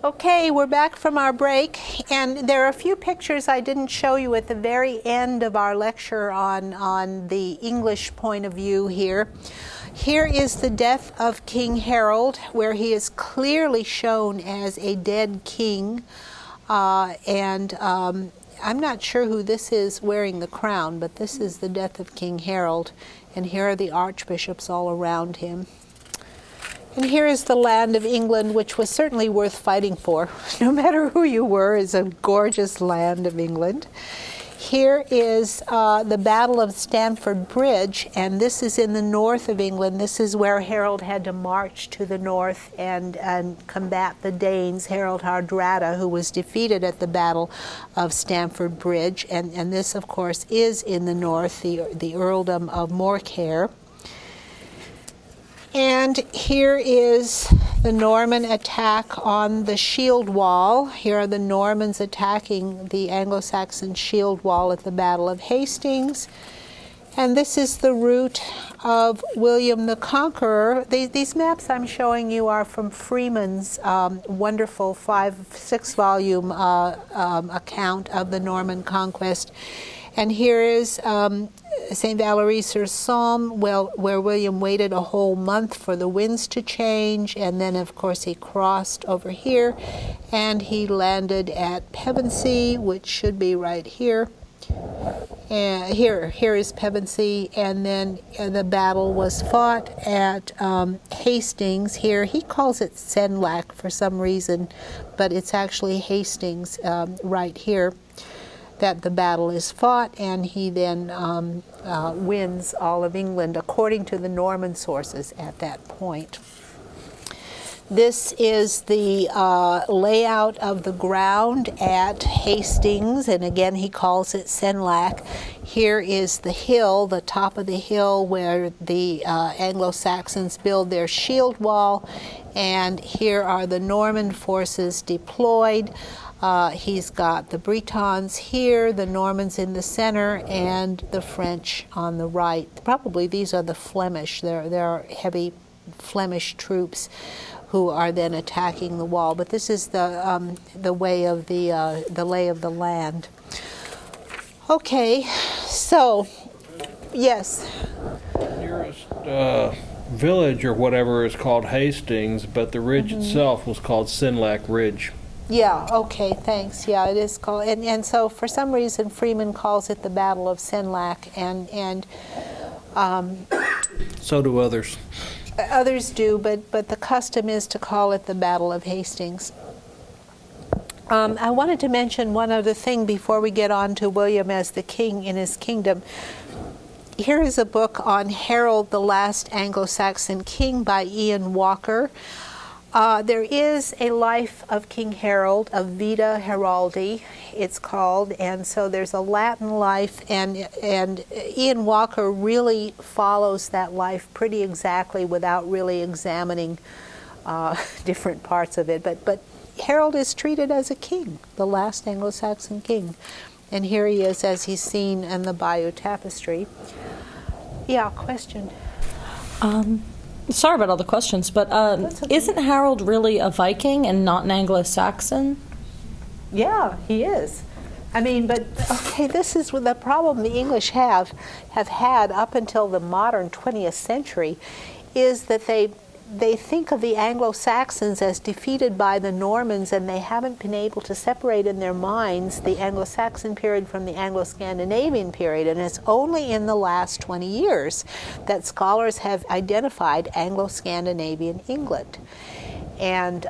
Okay, we're back from our break, and there are a few pictures I didn't show you at the very end of our lecture on the English point of view here. Here is the death of King Harald, where he is clearly shown as a dead king, I'm not sure who this is wearing the crown, but this is the death of King Harald, and here are the archbishops all around him. And here is the land of England, which was certainly worth fighting for. No matter who you were, is a gorgeous land of England. Here is the Battle of Stamford Bridge, and this is in the north of England. This is where Harold had to march to the north and combat the Danes, Harald Hardrada, who was defeated at the Battle of Stamford Bridge. And this, of course, is in the north, the earldom of Morkere. And here is the Norman attack on the shield wall. Here are the Normans attacking the Anglo-Saxon shield wall at the Battle of Hastings. And this is the route of William the Conqueror. These maps I'm showing you are from Freeman's wonderful 6-volume account of the Norman conquest. And here is St. Valery-sur-Somme, where William waited a whole month for the winds to change, and then, of course, he crossed over here, and he landed at Pevensey, which should be right here. And here is Pevensey, and then the battle was fought at Hastings. Here, he calls it Senlac for some reason, but it's actually Hastings right here that the battle is fought, and he then wins all of England according to the Norman sources at that point. This is the layout of the ground at Hastings, and again he calls it Senlac. Here is the hill, the top of the hill where the Anglo-Saxons build their shield wall, and here are the Norman forces deployed. He's got the Bretons here, the Normans in the center, and the French on the right. Probably these are the Flemish. There are heavy Flemish troops who are then attacking the wall. But this is the way of the lay of the land. Okay, so yes. The nearest village or whatever is called Hastings, but the ridge itself was called Senlac Ridge. Yeah, okay, thanks. Yeah, it is called, and so for some reason Freeman calls it the Battle of Senlac, and so do others. Others do, but the custom is to call it the Battle of Hastings. I wanted to mention one other thing before we get on to William as the king in his kingdom. Here is a book on Harold, the Last Anglo-Saxon King by Ian Walker. There is a life of King Harold, of Vita Heraldi, it's called, and so there's a Latin life, and Ian Walker really follows that life pretty exactly without really examining different parts of it. But Harold is treated as a king, the last Anglo-Saxon king, and here he is as he's seen in the Bayeux Tapestry. Yeah, question. Sorry about all the questions, but okay. Isn't Harold really a Viking and not an Anglo-Saxon? Yeah, he is. I mean, but okay, this is the problem the English have had up until the modern 20th century, is that they think of the Anglo-Saxons as defeated by the Normans, and they haven't been able to separate in their minds the Anglo-Saxon period from the Anglo-Scandinavian period. And it's only in the last 20 years that scholars have identified Anglo-Scandinavian England. And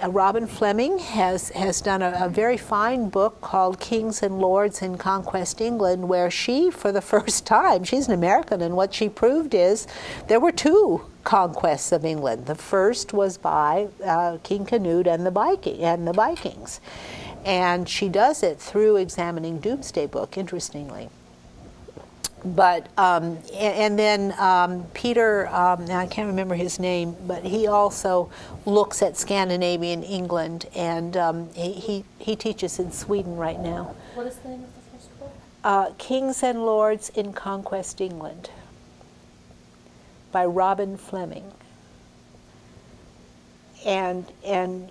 Robin Fleming has done a very fine book called Kings and Lords in Conquest England, where she, for the first time, she's an American, and what she proved is there were two conquests of England. The first was by King Canute and the Vikings. And she does it through examining Doomsday Book, interestingly. But and then Peter, now I can't remember his name, but he also looks at Scandinavian England, and he teaches in Sweden right now. What is the name of the first book? Kings and Lords in Conquest England by Robin Fleming. and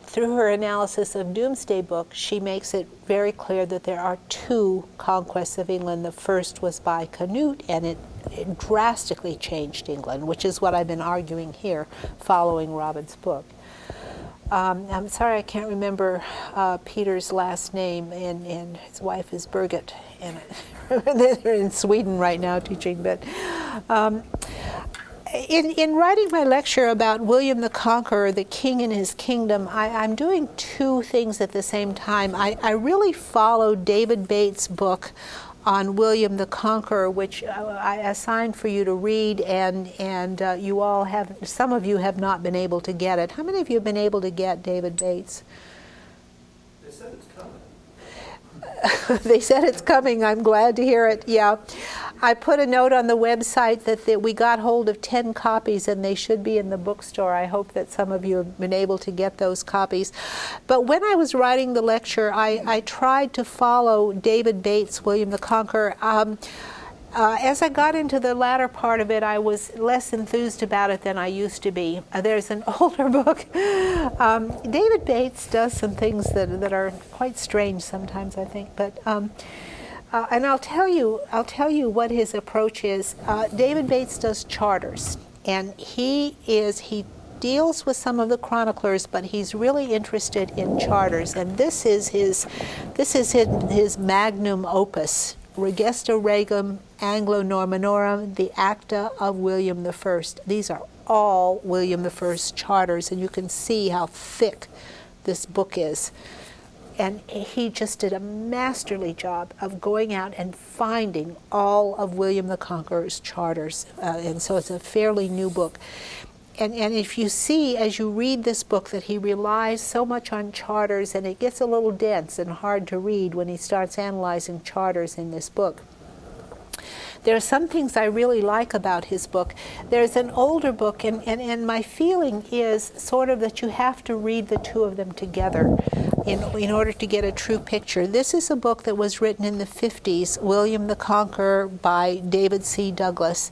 through her analysis of Doomsday Book, she makes it very clear that there are two conquests of England. The first was by Canute, and it drastically changed England, which is what I've been arguing here, following Robin's book. I'm sorry I can't remember Peter's last name, and his wife is Birgit, and they're in Sweden right now teaching, but in writing my lecture about William the Conqueror, the king and his kingdom, I'm doing two things at the same time. I really followed David Bates' book on William the Conqueror, which I assigned for you to read, and you all have, some of you have not been able to get it. How many of you have been able to get David Bates? They said it's coming. They said it's coming. I'm glad to hear it. Yeah. I put a note on the website that we got hold of 10 copies, and they should be in the bookstore. I hope that some of you have been able to get those copies. But when I was writing the lecture, I tried to follow David Bates' William the Conqueror. As I got into the latter part of it, I was less enthused about it than I used to be. There's an older book. David Bates does some things that are quite strange sometimes, I think. But and I'll tell you what his approach is. David Bates does charters, and he deals with some of the chroniclers, but he's really interested in charters. And this is his magnum opus, Regesta Regum Anglo-Normanorum, the Acta of William I. These are all William I's charters, and you can see how thick this book is. And he just did a masterly job of going out and finding all of William the Conqueror's charters. And so it's a fairly new book. And if you see, as you read this book, that he relies so much on charters, and it gets a little dense and hard to read when he starts analyzing charters in this book. There are some things I really like about his book. There's an older book, and my feeling is sort of that you have to read the two of them together in order to get a true picture. This is a book that was written in the 50s, William the Conqueror by David C. Douglas.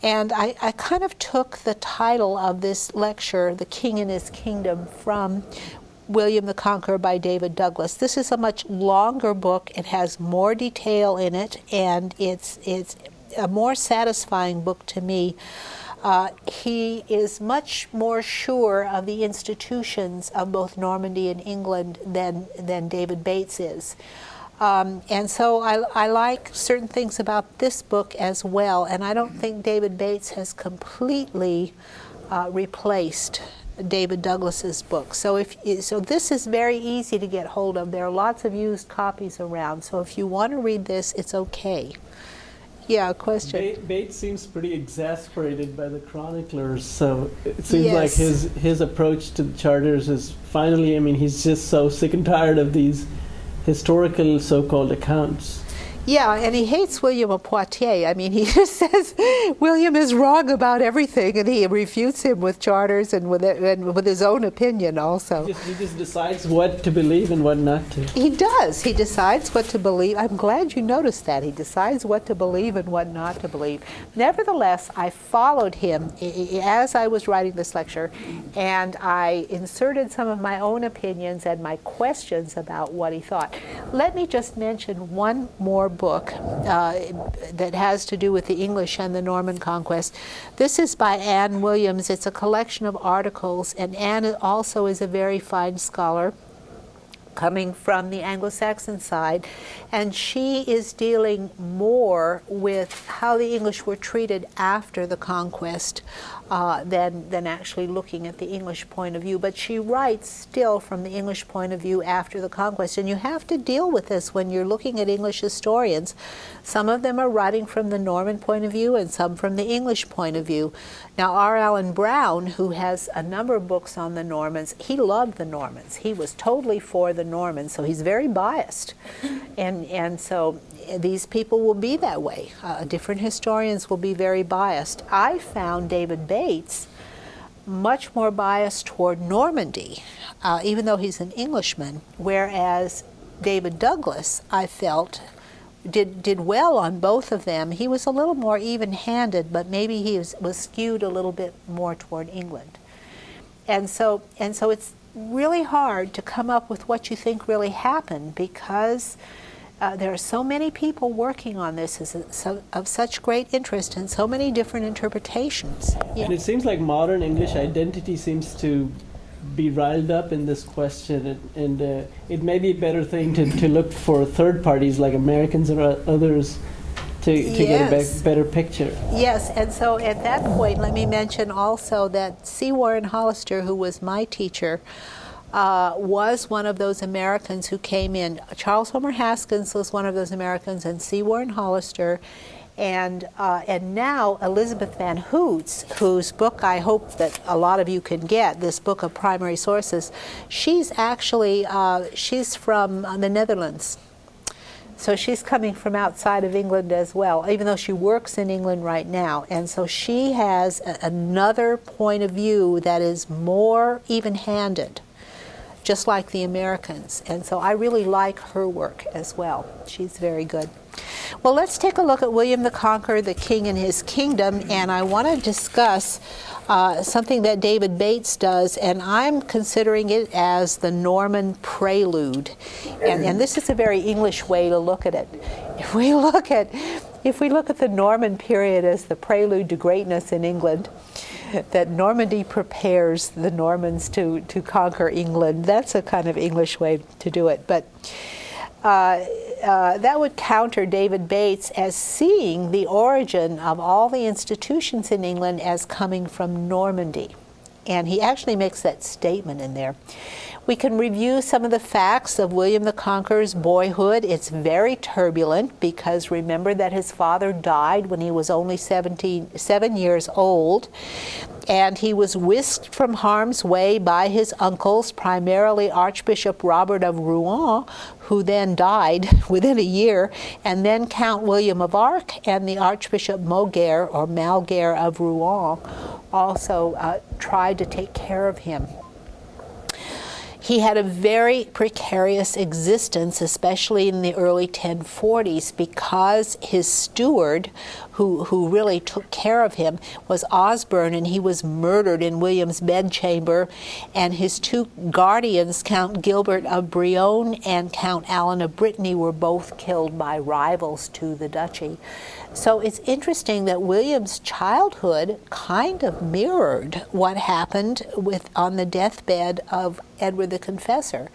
And I kind of took the title of this lecture, The King and His Kingdom, from William the Conqueror by David Douglas. This is a much longer book. It has more detail in it, and it's a more satisfying book to me. He is much more sure of the institutions of both Normandy and England than David Bates is. And so I like certain things about this book as well, and I don't think David Bates has completely replaced David Douglas's book. So this is very easy to get hold of. There are lots of used copies around, so if you want to read this, it's okay. Yeah, question. Bates seems pretty exasperated by the chroniclers, so it seems like his approach to the charters is finally, I mean, he's just so sick and tired of these historical so-called accounts. Yeah, and he hates William of Poitiers. I mean, he just says William is wrong about everything, and he refutes him with charters and with his own opinion also. He just decides what to believe and what not to. He does. He decides what to believe. I'm glad you noticed that. He decides what to believe and what not to believe. Nevertheless, I followed him as I was writing this lecture, and I inserted some of my own opinions and my questions about what he thought. Let me just mention one more book that has to do with the English and the Norman conquest. This is by Anne Williams. It's a collection of articles, and Anne also is a very fine scholar coming from the Anglo-Saxon side, and she is dealing more with how the English were treated after the conquest than actually looking at the English point of view. But she writes still from the English point of view after the conquest, and you have to deal with this when you're looking at English historians. Some of them are writing from the Norman point of view and some from the English point of view. Now, R. Allen Brown, who has a number of books on the Normans, he loved the Normans. He was totally for the Normans, so he's very biased. And so these people will be that way. Different historians will be very biased. I found David Bates much more biased toward Normandy, even though he's an Englishman, whereas David Douglas, I felt, did well on both of them. He was a little more even-handed, but maybe he was skewed a little bit more toward England. And so it's really hard to come up with what you think really happened, because there are so many people working on this of such great interest and so many different interpretations. Yeah. And it seems like modern English identity seems to be riled up in this question, and it may be a better thing to look for third parties like Americans or others to get a better picture. Yes, and so at that point, let me mention also that C. Warren Hollister, who was my teacher, was one of those Americans who came in. Charles Homer Haskins was one of those Americans, and C. Warren Hollister, and now Elizabeth Van Hoots, whose book I hope that a lot of you can get, this book of primary sources. She's actually she's from the Netherlands. So she's coming from outside of England as well, even though she works in England right now. And so she has another point of view that is more even-handed, just like the Americans. And so I really like her work as well. She's very good. Well, let's take a look at William the Conqueror, the King and his Kingdom, and I want to discuss something that David Bates does, and I'm considering it as the Norman Prelude. And this is a very English way to look at it. If we look at the Norman period as the prelude to greatness in England, that Normandy prepares the Normans to conquer England, that's a kind of English way to do it. But that would counter David Bates as seeing the origin of all the institutions in England as coming from Normandy. And he actually makes that statement in there. We can review some of the facts of William the Conqueror's boyhood. It's very turbulent, because remember that his father died when he was only 7 years old. And he was whisked from harm's way by his uncles, primarily Archbishop Robert of Rouen, who then died within a year, and then Count William of Arc and the Archbishop Malgaire of Rouen also tried to take care of him. He had a very precarious existence, especially in the early 1040s, because his steward, who really took care of him, was Osborne, and he was murdered in William's bedchamber, and his two guardians, Count Gilbert of Brionne and Count Alan of Brittany, were both killed by rivals to the duchy. So it's interesting that William's childhood kind of mirrored what happened on the deathbed of Edward the Confessor,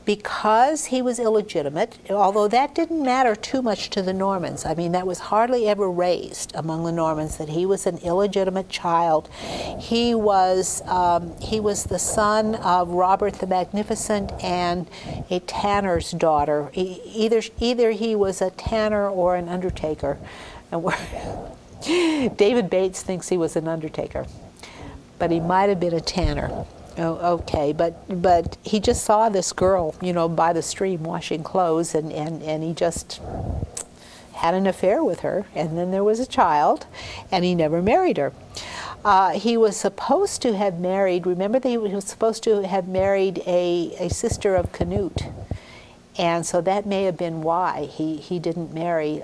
because he was illegitimate, although that didn't matter too much to the Normans. I mean, that was hardly ever raised among the Normans, that he was an illegitimate child. He was the son of Robert the Magnificent and a tanner's daughter. Either he was a tanner or an undertaker. And David Bates thinks he was an undertaker, but he might have been a tanner. Oh, okay, but he just saw this girl, by the stream washing clothes, and he just had an affair with her, and then there was a child, and he never married her. He was supposed to have married, remember that he was supposed to have married a sister of Canute. And so that may have been why he didn't marry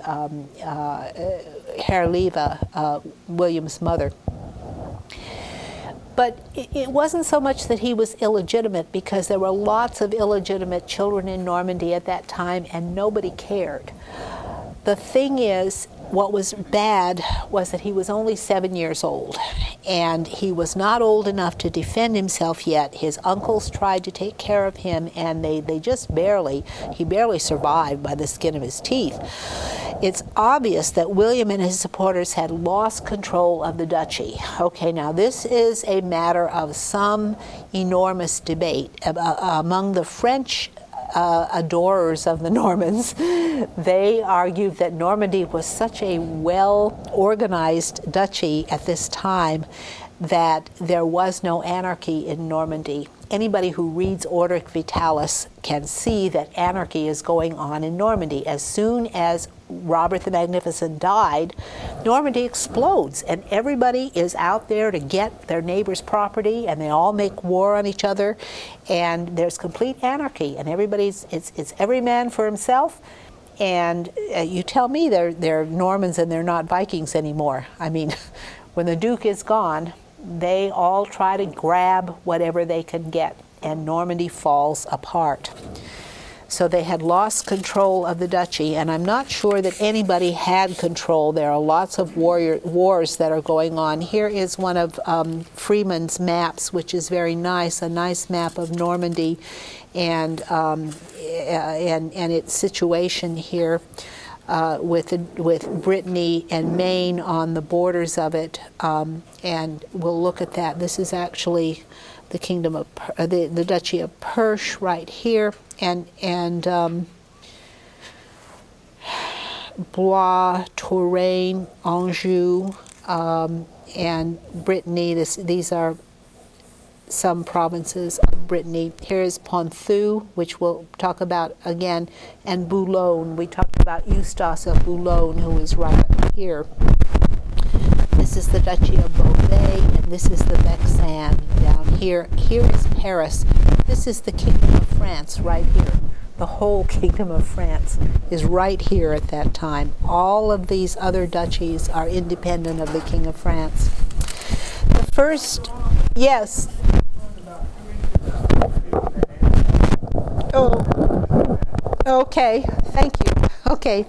Herleva, William's mother. But it wasn't so much that he was illegitimate, because there were lots of illegitimate children in Normandy at that time, and nobody cared. The thing is, what was bad was that he was only 7 years old, and he was not old enough to defend himself yet. His uncles tried to take care of him, and he barely survived by the skin of his teeth. It's obvious that William and his supporters had lost control of the duchy. Okay, now this is a matter of some enormous debate among the French adorers of the Normans. They argued that Normandy was such a well-organized duchy at this time that there was no anarchy in Normandy. Anybody who reads Orderic Vitalis can see that anarchy is going on in Normandy. As soon as Robert the Magnificent died, Normandy explodes, and everybody is out there to get their neighbor's property, and they all make war on each other, and there's complete anarchy, and it's every man for himself. And you tell me they're Normans and they're not Vikings anymore. I mean, when the Duke is gone, they all try to grab whatever they can get, and Normandy falls apart. So they had lost control of the duchy, and I'm not sure that anybody had control. There are lots of wars that are going on. Here is one of Freeman's maps, which is very nice, a nice map of Normandy and its situation here with Brittany and Maine on the borders of it, and we'll look at that. This is actually the kingdom of the Duchy of Perche right here, and Blois, Touraine, Anjou, and Brittany. These are some provinces of Brittany. Here is Ponthieu, which we'll talk about again, and Boulogne. We talked about Eustace of Boulogne, who is right up here. This is the Duchy of Beauvais, and this is the Vexin down here. Here is Paris. This is the Kingdom of France right here. The whole Kingdom of France is right here at that time. All of these other duchies are independent of the King of France. The first, yes. Oh, okay, thank you. Okay.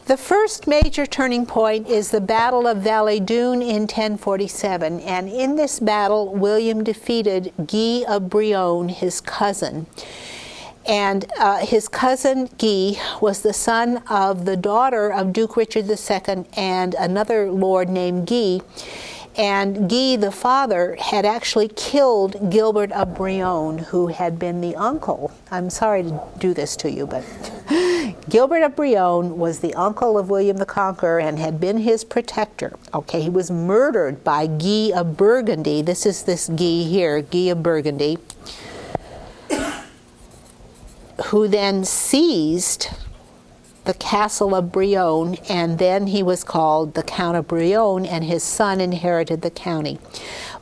The first major turning point is the Battle of Dune in 1047, and in this battle, William defeated Guy of Brionne, his cousin. And his cousin Guy was the son of the daughter of Duke Richard II and another lord named Guy. And Guy, the father, had actually killed Gilbert of Brionne, who had been the uncle. I'm sorry to do this to you, but Gilbert of Brionne was the uncle of William the Conqueror and had been his protector. Okay, he was murdered by Guy of Burgundy. This is this Guy here, Guy of Burgundy, who then seized the castle of Brionne, and then he was called the Count of Brionne, and his son inherited the county.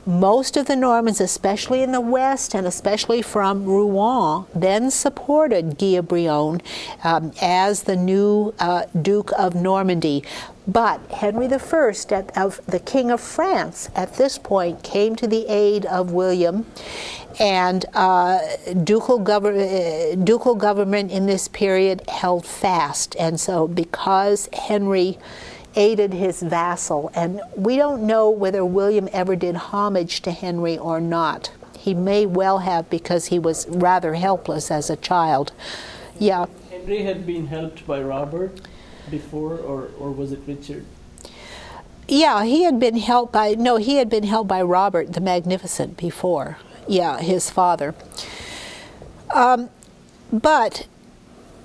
Most of the Normans, especially in the west and especially from Rouen, then supported Guy of Brionne as the new Duke of Normandy. But Henry I, of the King of France, at this point came to the aid of William, and ducal government in this period held fast. And so because Henry aided his vassal, and we don't know whether William ever did homage to Henry or not. He may well have, because he was rather helpless as a child. Yeah. Henry had been helped by Robert before, or was it Richard? Yeah, he had been helped by Robert the Magnificent before. Yeah, his father. But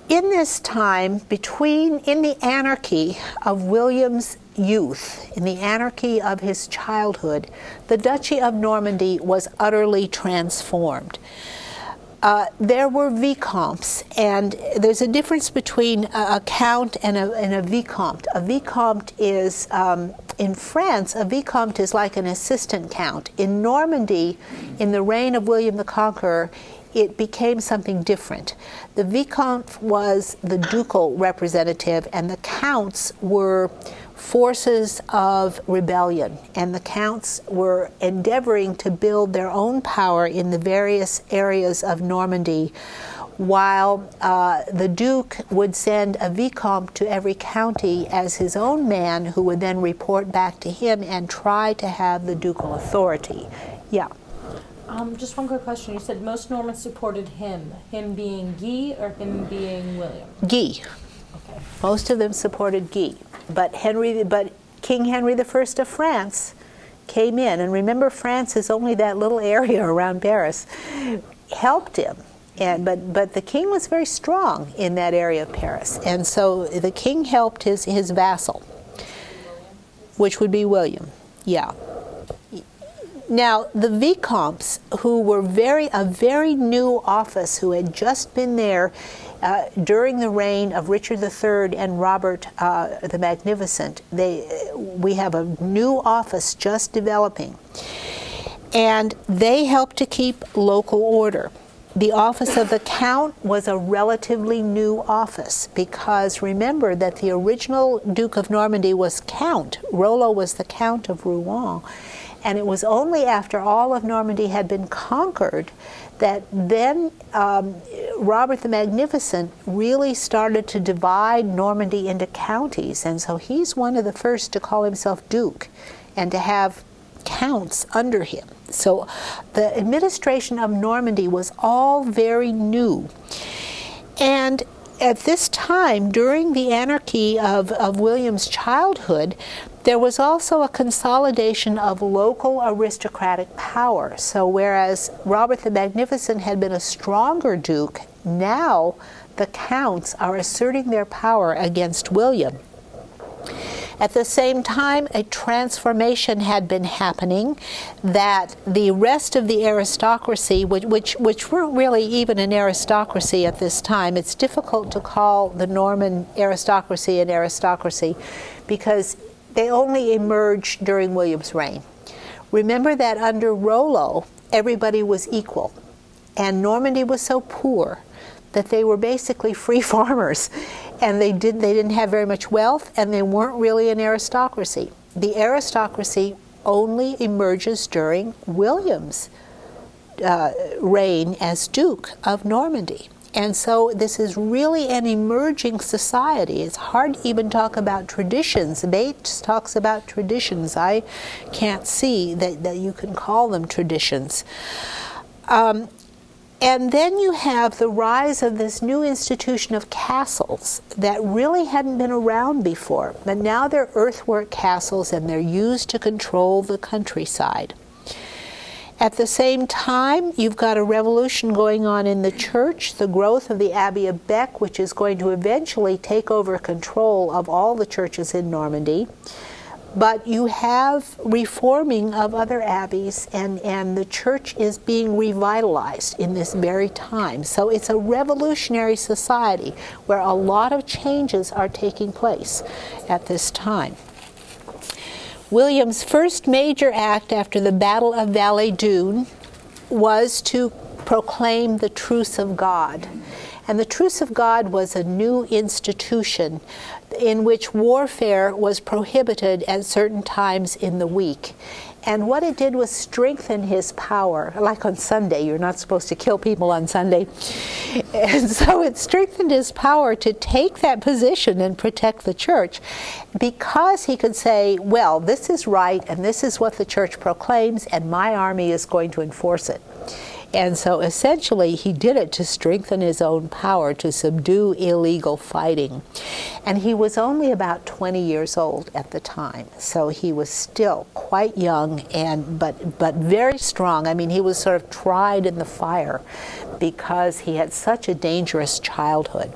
in this time, in the anarchy of William's youth, in the anarchy of his childhood, the Duchy of Normandy was utterly transformed. There were vicomtes, and there's a difference between a count and a vicomte. A vicomte is, in France, a vicomte is like an assistant count. In Normandy, in the reign of William the Conqueror, it became something different. The vicomte was the ducal representative, and the counts were forces of rebellion, and the counts were endeavoring to build their own power in the various areas of Normandy, while the duke would send a vicomte to every county as his own man, who would then report back to him and try to have the ducal authority. Yeah. Just one quick question. You said most Normans supported him being Guy or him being William? Guy. Okay. Most of them supported Guy. But King Henry I of France came in, and remember, France is only that little area around Paris, helped him. But the king was very strong in that area of Paris, and so the king helped his vassal, which would be William. Yeah. Now, the vicomtes, who were a very new office, who had just been there during the reign of Richard III and Robert the Magnificent, we have a new office just developing, and they helped to keep local order. The office of the count was a relatively new office, because remember that the original Duke of Normandy was Count. Rollo was the Count of Rouen. And it was only after all of Normandy had been conquered that then Robert the Magnificent really started to divide Normandy into counties. And so he's one of the first to call himself Duke and to have counts under him. So the administration of Normandy was all very new. And at this time, during the anarchy of William's childhood, there was also a consolidation of local aristocratic power. So whereas Robert the Magnificent had been a stronger duke, now the counts are asserting their power against William. At the same time, a transformation had been happening that the rest of the aristocracy, which weren't really even an aristocracy at this time. It's difficult to call the Norman aristocracy an aristocracy because they only emerged during William's reign. Remember that under Rollo, everybody was equal, and Normandy was so poor that they were basically free farmers, and they didn't have very much wealth, and they weren't really an aristocracy. The aristocracy only emerges during William's reign as Duke of Normandy. And so this is really an emerging society. It's hard to even talk about traditions. Bates talks about traditions. I can't see that you can call them traditions. And then you have the rise of this new institution of castles that really hadn't been around before. But now they're earthwork castles, and they're used to control the countryside. At the same time, you've got a revolution going on in the church, the growth of the Abbey of Bec, which is going to eventually take over control of all the churches in Normandy. But you have reforming of other abbeys, and the church is being revitalized in this very time. So it's a revolutionary society where a lot of changes are taking place at this time. William's first major act after the Battle of Dune was to proclaim the Truce of God. And the Truce of God was a new institution in which warfare was prohibited at certain times in the week. And what it did was strengthen his power. Like on Sunday, you're not supposed to kill people on Sunday. And so it strengthened his power to take that position and protect the church, because he could say, well, this is right, and this is what the church proclaims, and my army is going to enforce it. And so essentially he did it to strengthen his own power, to subdue illegal fighting. And he was only about 20 years old at the time, so he was still quite young, but very strong. I mean, he was sort of tried in the fire because he had such a dangerous childhood.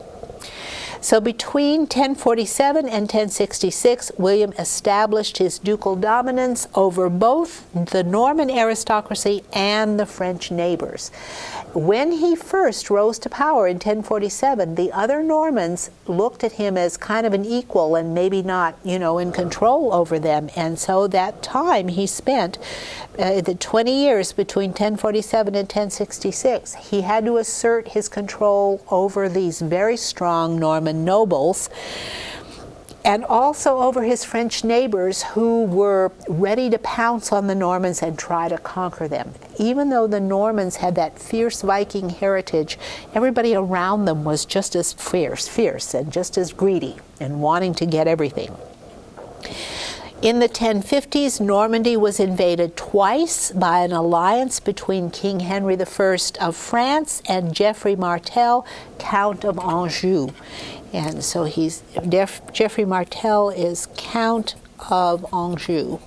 So between 1047 and 1066, William established his ducal dominance over both the Norman aristocracy and the French neighbors. When he first rose to power in 1047, the other Normans looked at him as kind of an equal and maybe not, in control over them. And so that time he spent, the 20 years between 1047 and 1066, he had to assert his control over these very strong Norman nobles, and also over his French neighbors who were ready to pounce on the Normans and try to conquer them. Even though the Normans had that fierce Viking heritage, everybody around them was just as fierce and just as greedy and wanting to get everything. In the 1050s, Normandy was invaded twice by an alliance between King Henry I of France and Geoffrey Martel, Count of Anjou. And so Geoffrey Martel is Count of Anjou.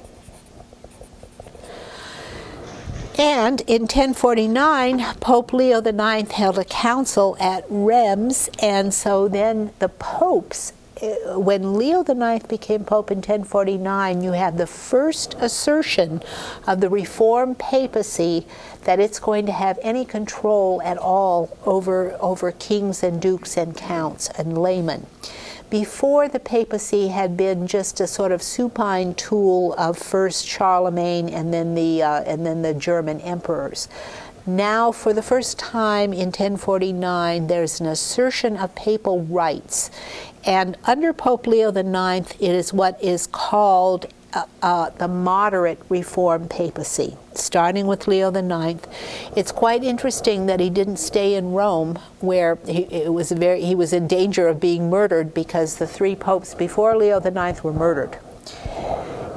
And in 1049, Pope Leo IX held a council at Reims, and so then the popes, when Leo IX became Pope in 1049, you have the first assertion of the Reformed Papacy that it's going to have any control at all over kings and dukes and counts and laymen. Before, the papacy had been just a sort of supine tool of first Charlemagne and then the German emperors. Now, for the first time in 1049, there's an assertion of papal rights. And under Pope Leo IX, it is what is called the moderate reform papacy, starting with Leo IX. It's quite interesting that he didn't stay in Rome, where he was in danger of being murdered, because the 3 popes before Leo IX were murdered.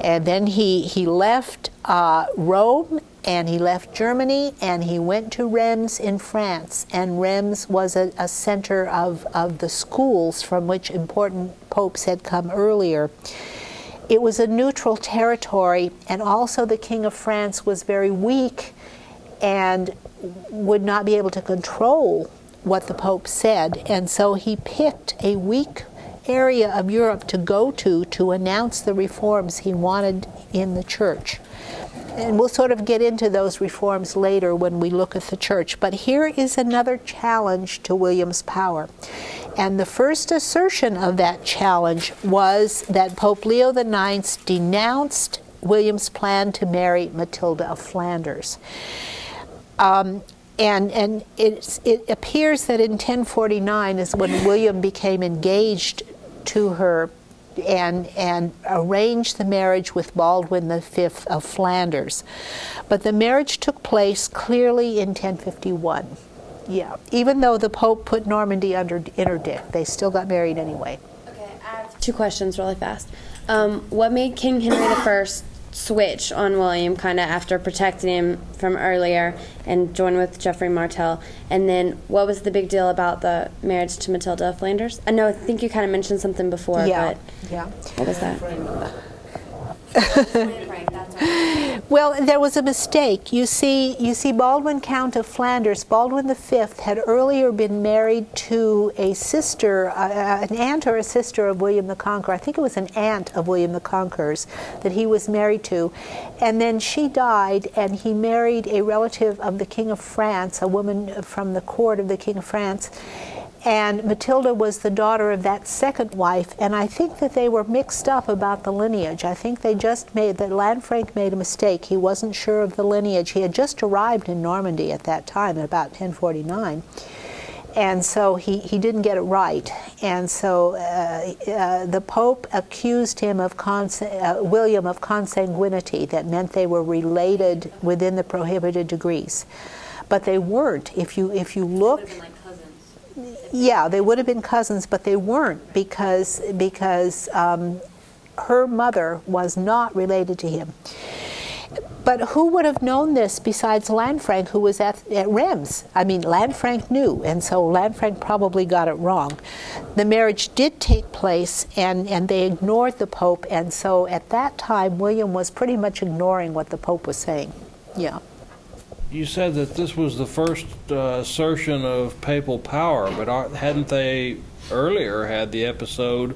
And then he left Rome, and he left Germany, and he went to Reims in France. And Reims was a center of the schools from which important popes had come earlier. It was a neutral territory, and also the King of France was very weak and would not be able to control what the Pope said. And so he picked a weak area of Europe to go to announce the reforms he wanted in the church. And we'll sort of get into those reforms later when we look at the church. But here is another challenge to William's power. And the first assertion of that challenge was that Pope Leo IX denounced William's plan to marry Matilda of Flanders. And it appears that in 1049 is when William became engaged to her and arranged the marriage with Baldwin V of Flanders. But the marriage took place clearly in 1051. Yeah, even though the Pope put Normandy under interdict, they still got married anyway. Okay, I have 2 questions really fast. What made King Henry I switch on William kind of after protecting him from earlier and join with Geoffrey Martel? And then what was the big deal about the marriage to Matilda of Flanders? I know, I think you kind of mentioned something before, but what was that? Well, there was a mistake. You see, Baldwin, Count of Flanders, Baldwin V had earlier been married to a sister, an aunt or a sister of William the Conqueror. I think it was an aunt of William the Conqueror's that he was married to. And then she died, and he married a relative of the King of France, a woman from the court of the King of France. And Matilda was the daughter of that second wife, and I think that they were mixed up about the lineage. I think that Lanfranc made a mistake. He wasn't sure of the lineage. He had just arrived in Normandy at that time, at about 1049. And so he didn't get it right. And so the Pope accused him of William of consanguinity. That meant they were related within the prohibited degrees. But they weren't. If you look... Yeah, they would have been cousins, but they weren't because her mother was not related to him. But who would have known this besides Lanfranc, who was at Reims? I mean, Lanfranc knew, and so Lanfranc probably got it wrong. The marriage did take place, and they ignored the Pope, and so at that time, William was pretty much ignoring what the Pope was saying. Yeah. You said that this was the first assertion of papal power, but hadn't they earlier had the episode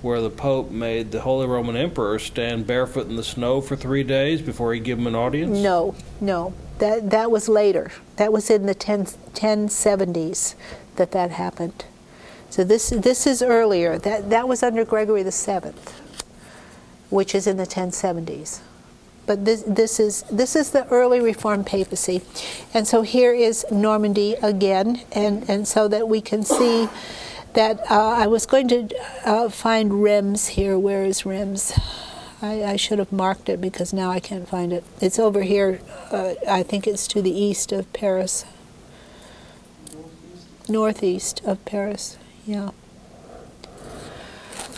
where the Pope made the Holy Roman Emperor stand barefoot in the snow for 3 days before he gave him an audience? No. That was later. That was in the 1070s that happened. So this is earlier. That was under Gregory VII, which is in the 1070s. But this is the early Reformed papacy. And so here is Normandy again, and so that we can see that I was going to find Reims here. Where is Reims? I should have marked it because now I can't find it. It's over here. I think it's to the east of Paris. Northeast of Paris, yeah.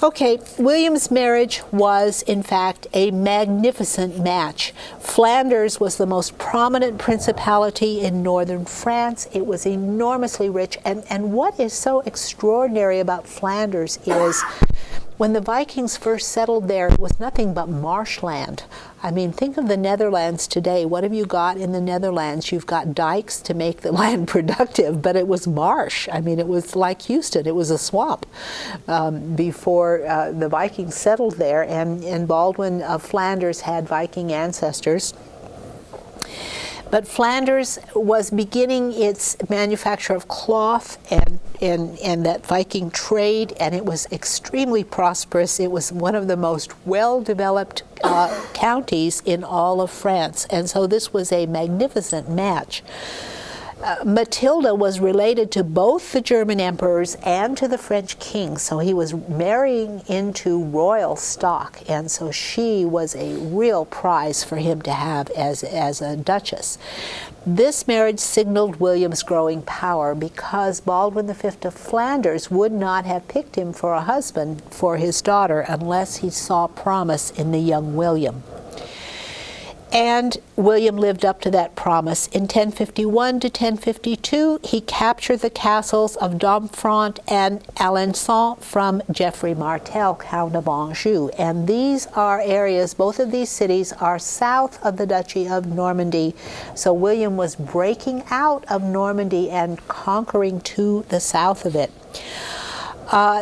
Okay, William's marriage was, in fact, a magnificent match. Flanders was the most prominent principality in northern France. It was enormously rich. And what is so extraordinary about Flanders is when the Vikings first settled there, it was nothing but marshland. I mean, think of the Netherlands today. What have you got in the Netherlands? You've got dikes to make the land productive, but it was marsh. I mean, it was like Houston. It was a swamp before the Vikings settled there, and Baldwin of Flanders had Viking ancestors. But Flanders was beginning its manufacture of cloth and that Viking trade, and it was extremely prosperous. It was one of the most well-developed counties in all of France, and so this was a magnificent match. Matilda was related to both the German emperors and to the French king, so he was marrying into royal stock, and so she was a real prize for him to have as a duchess. This marriage signaled William's growing power because Baldwin V of Flanders would not have picked him for a husband for his daughter unless he saw promise in the young William. And William lived up to that promise. In 1051 to 1052, he captured the castles of Domfront and Alençon from Geoffrey Martel, Count of Anjou. And these are areas, both of these cities are south of the Duchy of Normandy. So William was breaking out of Normandy and conquering to the south of it.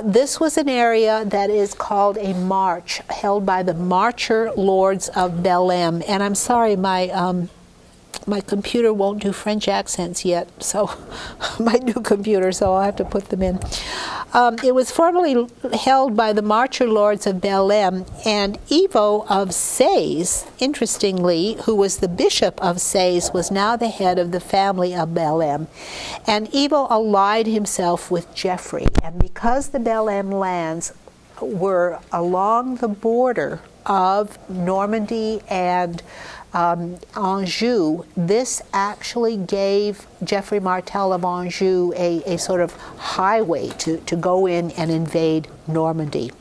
This was an area that is called a march, held by the Marcher Lords of Belem. And I'm sorry, my computer won't do French accents yet, so my new computer, so I'll have to put them in. It was formerly held by the Marcher Lords of Belem, and Ivo of Sais, interestingly, who was the bishop of Sais, was now the head of the family of Belem. And Ivo allied himself with Geoffrey, and because the Belem lands were along the border of Normandy and Anjou, this actually gave Geoffrey Martel of Anjou a sort of highway to go in and invade Normandy.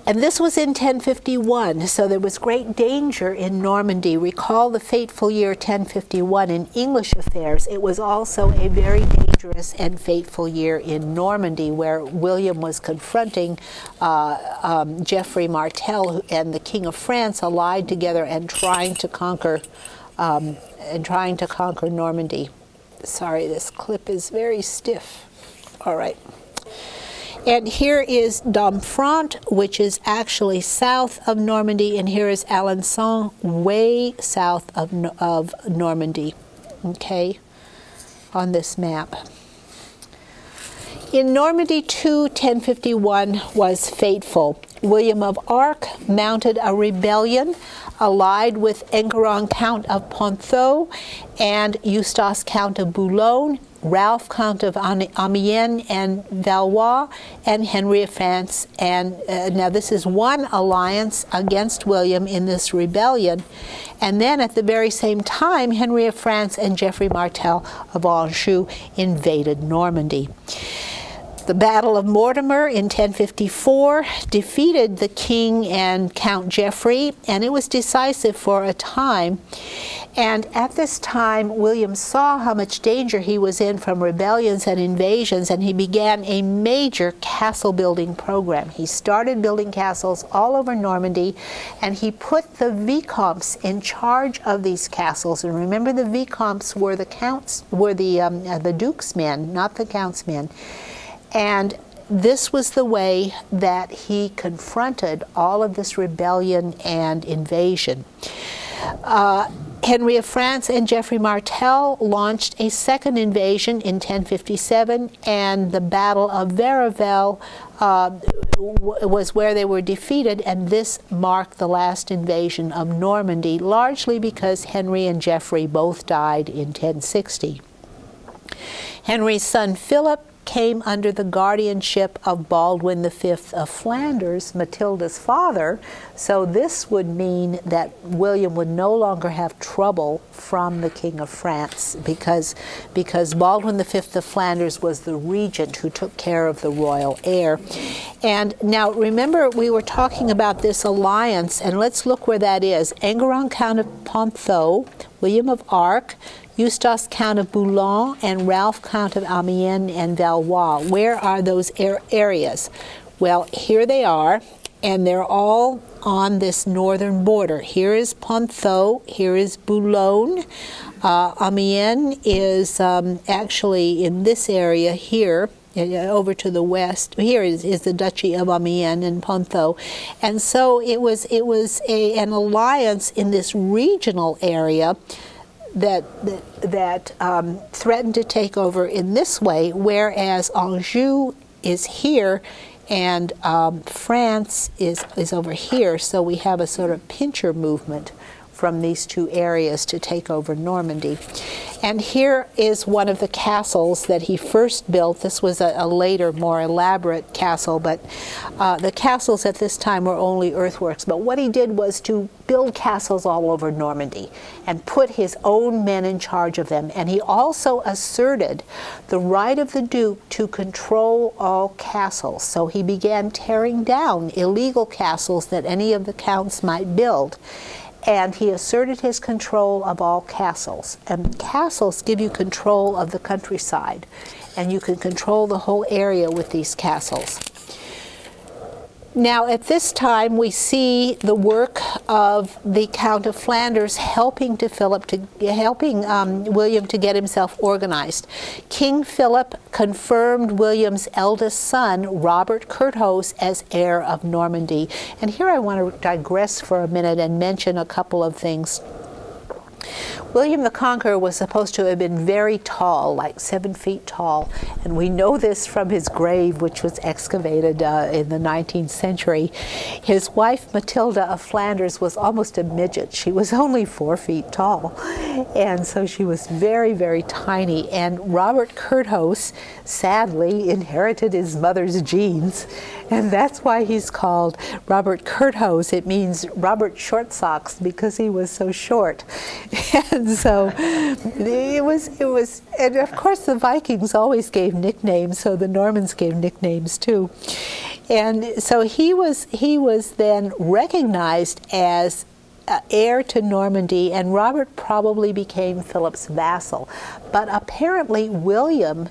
And this was in 1051, so there was great danger in Normandy. Recall the fateful year 1051 in English affairs. It was also a very dangerous and fateful year in Normandy, where William was confronting Geoffrey Martel and the King of France, allied together and trying to conquer Normandy. Sorry, this clip is very stiff. All right. And here is Domfront, which is actually south of Normandy, and here is Alençon, way south of Normandy, okay, on this map. In Normandy, too, 1051 was fateful. William of Arc mounted a rebellion, allied with Enguerrand Count of Ponthieu and Eustace Count of Boulogne, Ralph Count of Amiens and Valois, and Henry of France. And now this is one alliance against William in this rebellion. And then at the very same time, Henry of France and Geoffrey Martel of Anjou invaded Normandy. The Battle of Mortimer in 1054 defeated the king and Count Geoffrey, and it was decisive for a time. And at this time, William saw how much danger he was in from rebellions and invasions, and he began a major castle building program. He started building castles all over Normandy, and he put the vicomtes in charge of these castles. And remember, the vicomtes were the counts, were the duke's men, not the count's men. And this was the way that he confronted all of this rebellion and invasion. Henry of France and Geoffrey Martel launched a second invasion in 1057, and the Battle of Varavelle was where they were defeated, and this marked the last invasion of Normandy, largely because Henry and Geoffrey both died in 1060. Henry's son Philip came under the guardianship of Baldwin V of Flanders, Matilda's father, so this would mean that William would no longer have trouble from the King of France because Baldwin V of Flanders was the regent who took care of the royal heir. And now remember, we were talking about this alliance, and let's look where that is. Enguerrand Count of Ponthieu, William of Arc, Eustace Count of Boulogne, and Ralph Count of Amiens and Valois. Where are those areas? Well, here they are, and they're all on this northern border. Here is Ponthieu, here is Boulogne. Amiens is actually in this area here, over to the west. Here is the Duchy of Amiens and Ponthieu. And so it was an alliance in this regional area that threatened to take over in this way, whereas Anjou is here and France is over here. So we have a sort of pincher movement from these two areas to take over Normandy. And here is one of the castles that he first built. This was a later, more elaborate castle, but the castles at this time were only earthworks. But what he did was to build castles all over Normandy and put his own men in charge of them. And he also asserted the right of the Duke to control all castles. So he began tearing down illegal castles that any of the counts might build. And he asserted his control of all castles. And castles give you control of the countryside. And you can control the whole area with these castles. Now, at this time, we see the work of the Count of Flanders helping William to get himself organized. King Philip confirmed William's eldest son, Robert Curthose, as heir of Normandy. And here I want to digress for a minute and mention a couple of things. William the Conqueror was supposed to have been very tall, like 7 feet tall, and we know this from his grave, which was excavated in the 19th century. His wife, Matilda of Flanders, was almost a midget. She was only 4 feet tall, and so she was very, very tiny. And Robert Curthose, sadly, inherited his mother's genes, and that's why he's called Robert Curthose. It means Robert Short Socks, because he was so short. And so it was, and of course the Vikings always gave nicknames, so the Normans gave nicknames too. And so he was then recognized as heir to Normandy, and Robert probably became Philip's vassal. But apparently William,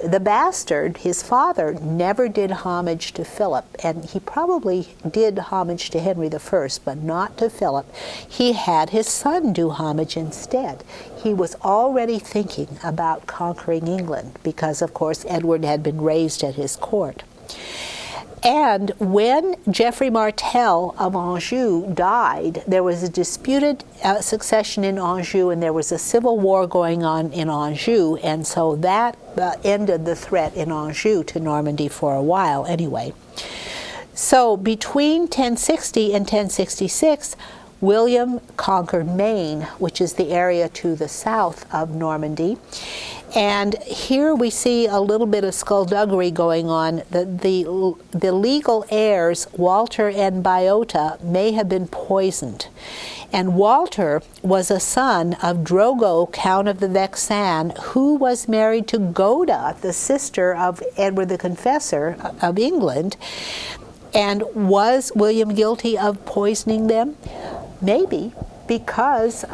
the bastard, his father, never did homage to Philip, and he probably did homage to Henry I, but not to Philip. He had his son do homage instead. He was already thinking about conquering England because, of course, Edward had been raised at his court. And when Geoffrey Martel of Anjou died, there was a disputed succession in Anjou, and there was a civil war going on in Anjou, and so that ended the threat in Anjou to Normandy for a while anyway. So between 1060 and 1066, William conquered Maine, which is the area to the south of Normandy. And here we see a little bit of skullduggery going on. The legal heirs, Walter and Biota, may have been poisoned. And Walter was a son of Drogo, Count of the Vexin, who was married to Goda, the sister of Edward the Confessor of England. And was William guilty of poisoning them? Maybe, because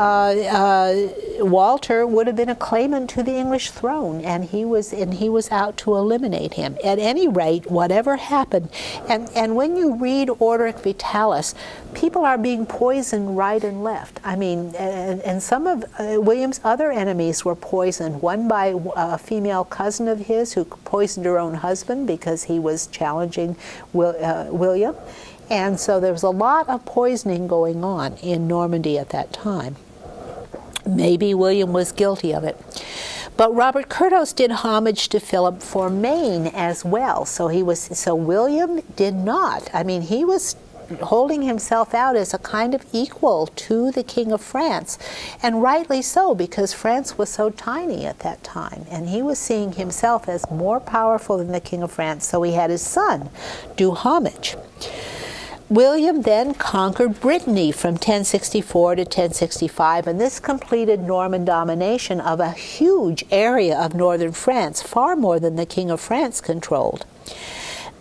Walter would have been a claimant to the English throne, and he was out to eliminate him. At any rate, whatever happened, and when you read Orderic Vitalis, people are being poisoned right and left. I mean, and some of William's other enemies were poisoned. One by a female cousin of his who poisoned her own husband because he was challenging William. And so there was a lot of poisoning going on in Normandy at that time. Maybe William was guilty of it. But Robert Curthose did homage to Philip for Maine as well. So William did not. I mean, he was holding himself out as a kind of equal to the King of France, and rightly so, because France was so tiny at that time, and he was seeing himself as more powerful than the King of France, so he had his son do homage. William then conquered Brittany from 1064 to 1065, and this completed Norman domination of a huge area of northern France, far more than the King of France controlled.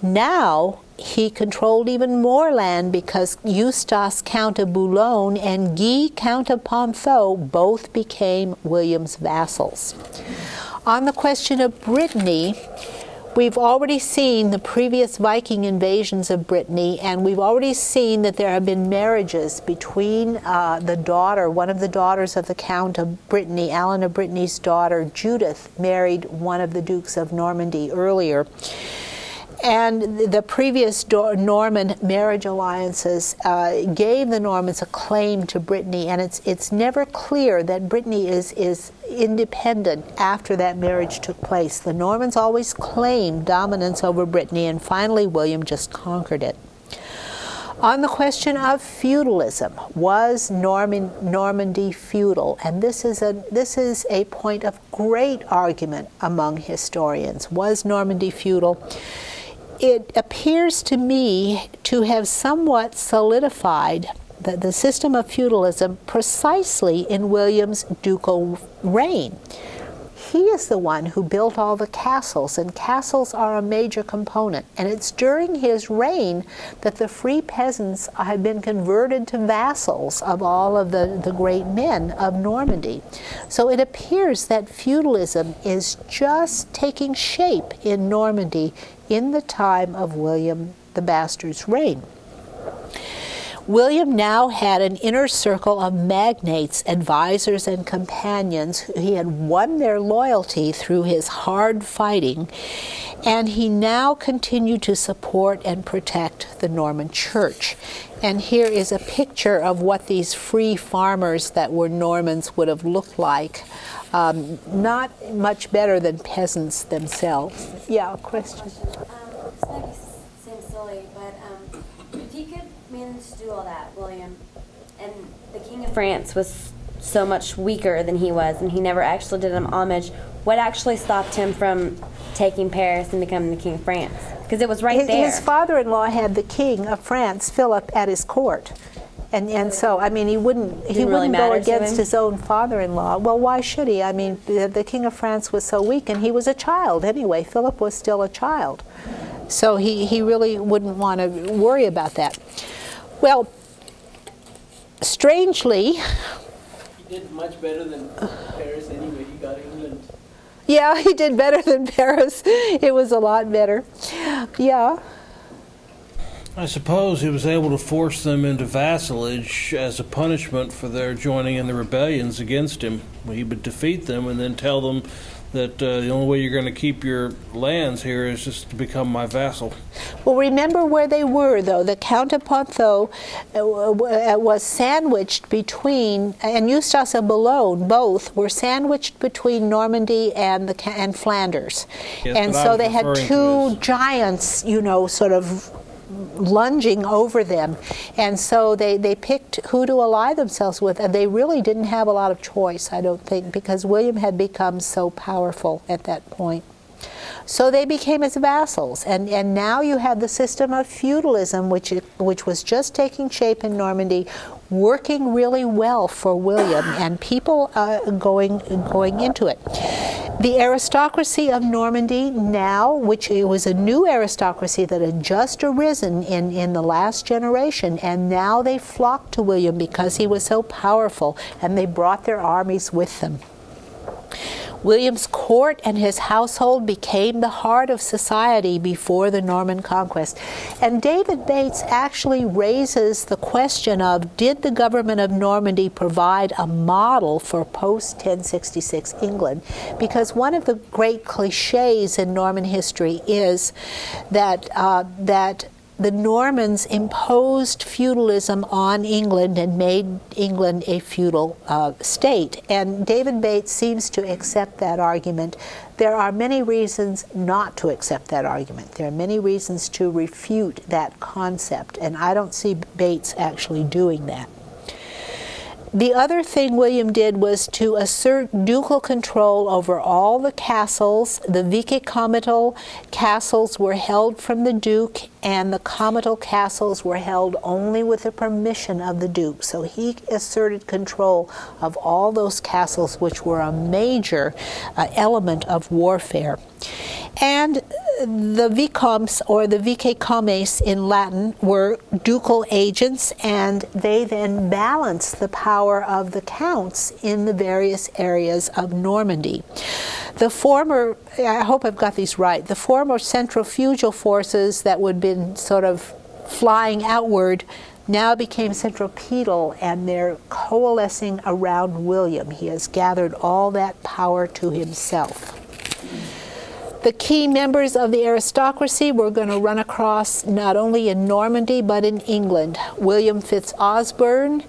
Now he controlled even more land because Eustace, Count of Boulogne, and Guy, Count of Ponthieu, both became William's vassals. On the question of Brittany, we've already seen the previous Viking invasions of Brittany, and we've already seen that there have been marriages between one of the daughters of the Count of Brittany, Alan of Brittany's daughter, Judith, married one of the Dukes of Normandy earlier. And the previous Norman marriage alliances gave the Normans a claim to Brittany, and it's never clear that Brittany is independent after that marriage took place. The Normans always claimed dominance over Brittany, and finally William just conquered it. On the question of feudalism, was Normandy feudal? And this is a point of great argument among historians. Was Normandy feudal? It appears to me to have somewhat solidified the system of feudalism precisely in William's ducal reign. He is the one who built all the castles, and castles are a major component. And it's during his reign that the free peasants have been converted to vassals of all of the great men of Normandy. So it appears that feudalism is just taking shape in Normandy in the time of William the Bastard's reign. William now had an inner circle of magnates, advisors, and companions. He had won their loyalty through his hard fighting, and he now continued to support and protect the Norman Church. And here is a picture of what these free farmers that were Normans would have looked like. Not much better than peasants themselves. Yeah, a question? This might seem silly, but if he could manage to do all that, William, and the King of France was so much weaker than he was, and he never actually did him homage, what actually stopped him from taking Paris and becoming the King of France? Because it was right there. His father-in-law had the King of France, Philip, at his court. And so, I mean, he wouldn't go against his own father-in-law. Well, why should he? I mean, the King of France was so weak, and he was a child anyway. Philip was still a child. So he really wouldn't want to worry about that. Well, strangely... He did much better than Paris anyway. He got England. Yeah, he did better than Paris. It was a lot better. Yeah. I suppose he was able to force them into vassalage as a punishment for their joining in the rebellions against him. He would defeat them and then tell them that the only way you're going to keep your lands here is just to become my vassal. Well, remember where they were, though. The Count of Ponthieu was sandwiched between, and Eustace of Boulogne, both were sandwiched between Normandy and Flanders. Yes, and so they had two giants, you know, sort of lunging over them, and so they picked who to ally themselves with, and they really didn't have a lot of choice, I don't think, because William had become so powerful at that point. So they became his vassals, and now you have the system of feudalism, which was just taking shape in Normandy, working really well for William, and people going into it. The aristocracy of Normandy now, which it was a new aristocracy that had just arisen in the last generation, and now they flocked to William because he was so powerful, and they brought their armies with them. William's court and his household became the heart of society before the Norman conquest. And David Bates actually raises the question of, did the government of Normandy provide a model for post-1066 England? Because one of the great cliches in Norman history is that the Normans imposed feudalism on England and made England a feudal state. And David Bates seems to accept that argument. There are many reasons not to accept that argument. There are many reasons to refute that concept, and I don't see Bates actually doing that. The other thing William did was to assert ducal control over all the castles. The vice-comital castles were held from the Duke, and the comital castles were held only with the permission of the Duke. So he asserted control of all those castles, which were a major element of warfare. And the vicomtes, or the vice-comes in Latin, were ducal agents, and they then balanced the power of the counts in the various areas of Normandy. The former, I hope I've got these right, the former centrifugal forces that would have been sort of flying outward now became centripetal, and they're coalescing around William. He has gathered all that power to himself. The key members of the aristocracy were going to run across not only in Normandy but in England. William Fitz-Osbern,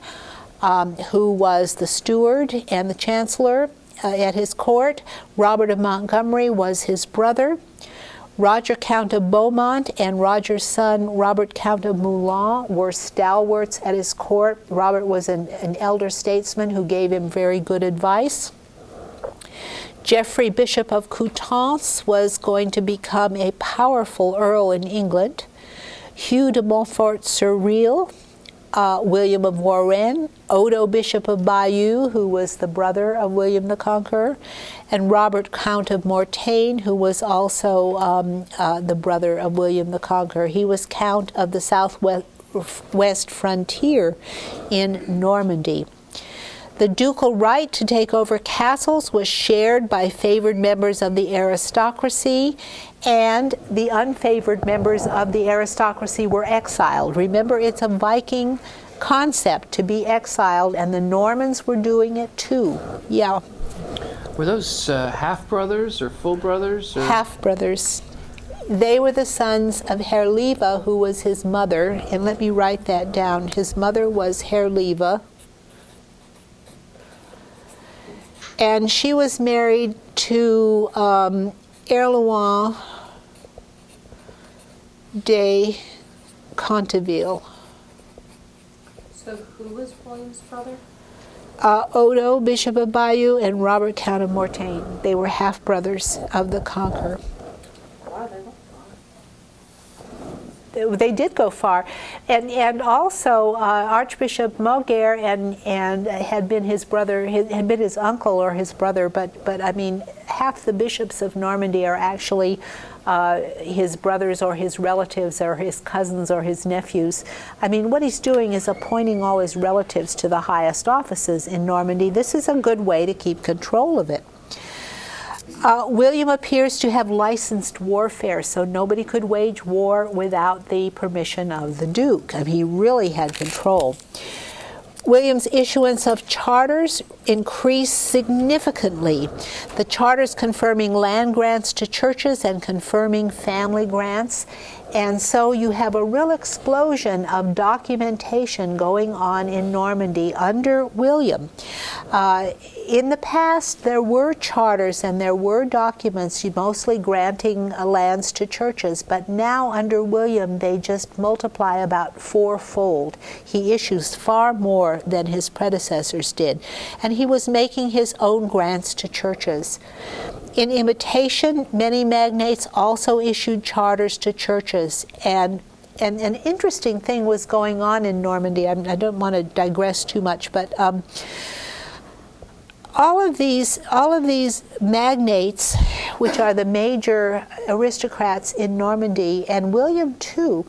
who was the steward and the chancellor at his court. Robert of Montgomery was his brother. Roger Count of Beaumont and Roger's son Robert Count of Moulins were stalwarts at his court. Robert was an elder statesman who gave him very good advice. Geoffrey, Bishop of Coutances, was going to become a powerful earl in England. Hugh de Montfort-sur-Real, William of Warenne, Odo, Bishop of Bayeux, who was the brother of William the Conqueror, and Robert, Count of Mortain, who was also the brother of William the Conqueror. He was Count of the southwest frontier in Normandy. The ducal right to take over castles was shared by favored members of the aristocracy, and the unfavored members of the aristocracy were exiled. Remember, it's a Viking concept to be exiled, and the Normans were doing it too. Yeah. Were those half-brothers or full brothers? Or? Half-brothers. They were the sons of Herleva, who was his mother, and let me write that down. His mother was Herleva, and she was married to Erloin de Conteville. So who was William's brother? Odo, Bishop of Bayeux, and Robert, Count of Mortain. They were half-brothers of the Conqueror. Wow, they look They did go far, and also Archbishop Moguer and had been his brother, had been his uncle or his brother, but I mean half the bishops of Normandy are actually his brothers or his relatives or his cousins or his nephews. I mean, what he's doing is appointing all his relatives to the highest offices in Normandy. This is a good way to keep control of it. William appears to have licensed warfare, so nobody could wage war without the permission of the Duke. I mean, he really had control. William's issuance of charters increased significantly. The charters confirming land grants to churches and confirming family grants. And so you have a real explosion of documentation going on in Normandy under William. In the past, there were charters and there were documents mostly granting lands to churches, but now under William they just multiply about fourfold. He issues far more than his predecessors did, and he was making his own grants to churches. In imitation, many magnates also issued charters to churches, and an interesting thing was going on in Normandy. I don't want to digress too much, but all of these magnates, which are the major aristocrats in Normandy, and William too,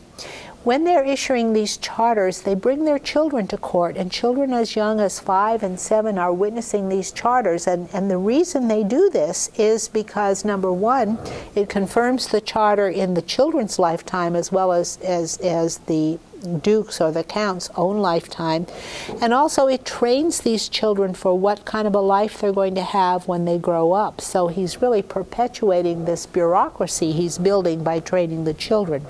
when they're issuing these charters, they bring their children to court, and children as young as 5 and 7 are witnessing these charters. And the reason they do this is because, number one, it confirms the charter in the children's lifetime as well as the Duke's or the Count's own lifetime. And also it trains these children for what kind of a life they're going to have when they grow up. So he's really perpetuating this bureaucracy he's building by training the children.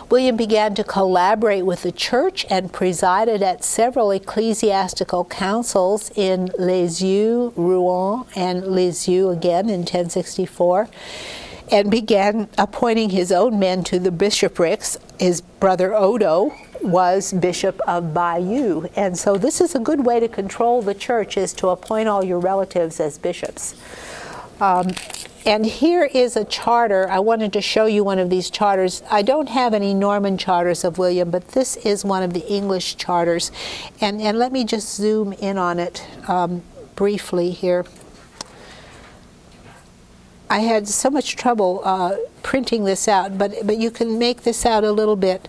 William began to collaborate with the church and presided at several ecclesiastical councils in Lisieux, Rouen, and Lisieux again in 1064, and began appointing his own men to the bishoprics. His brother Odo was Bishop of Bayeux, and so this is a good way to control the church, is to appoint all your relatives as bishops. And here is a charter. I wanted to show you one of these charters. I don't have any Norman charters of William, but this is one of the English charters. And let me just zoom in on it briefly here. I had so much trouble printing this out, but you can make this out a little bit.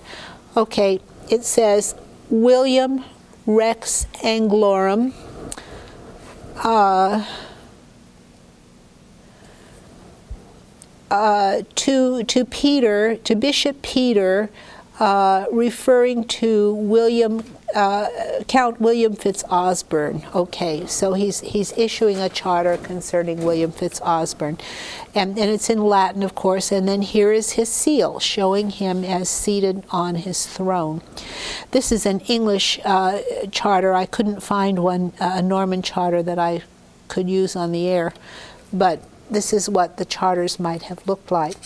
Okay, it says, William Rex Anglorum, to Peter, to Bishop Peter, referring to William, Count William Fitz-Osbern. Okay, so he's issuing a charter concerning William Fitz-Osbern, and it's in Latin, of course. And then here is his seal, showing him as seated on his throne. This is an English charter. I couldn't find one, a Norman charter that I could use on the air, but this is what the charters might have looked like.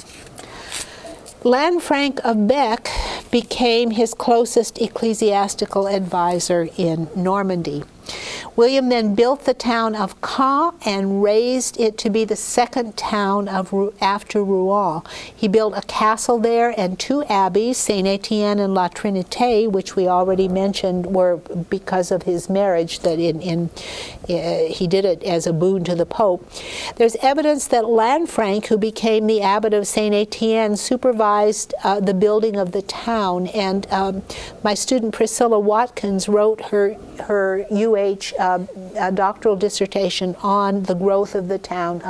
Lanfranc of Bec became his closest ecclesiastical advisor in Normandy. William then built the town of Caen and raised it to be the second town after Rouen. He built a castle there and 2 abbeys, Saint Etienne and La Trinité, which we already mentioned were because of his marriage, that he did it as a boon to the Pope. There's evidence that Lanfranc, who became the abbot of Saint Etienne, supervised the building of the town, and my student Priscilla Watkins wrote her doctoral dissertation on the growth of the town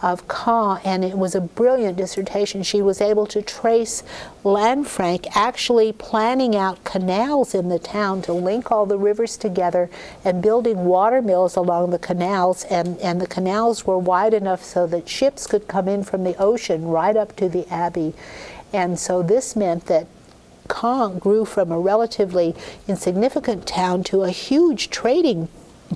of Caen, and it was a brilliant dissertation. She was able to trace Lanfranc actually planning out canals in the town to link all the rivers together and building water mills along the canals, and the canals were wide enough so that ships could come in from the ocean right up to the abbey. And so this meant that Caen grew from a relatively insignificant town to a huge trading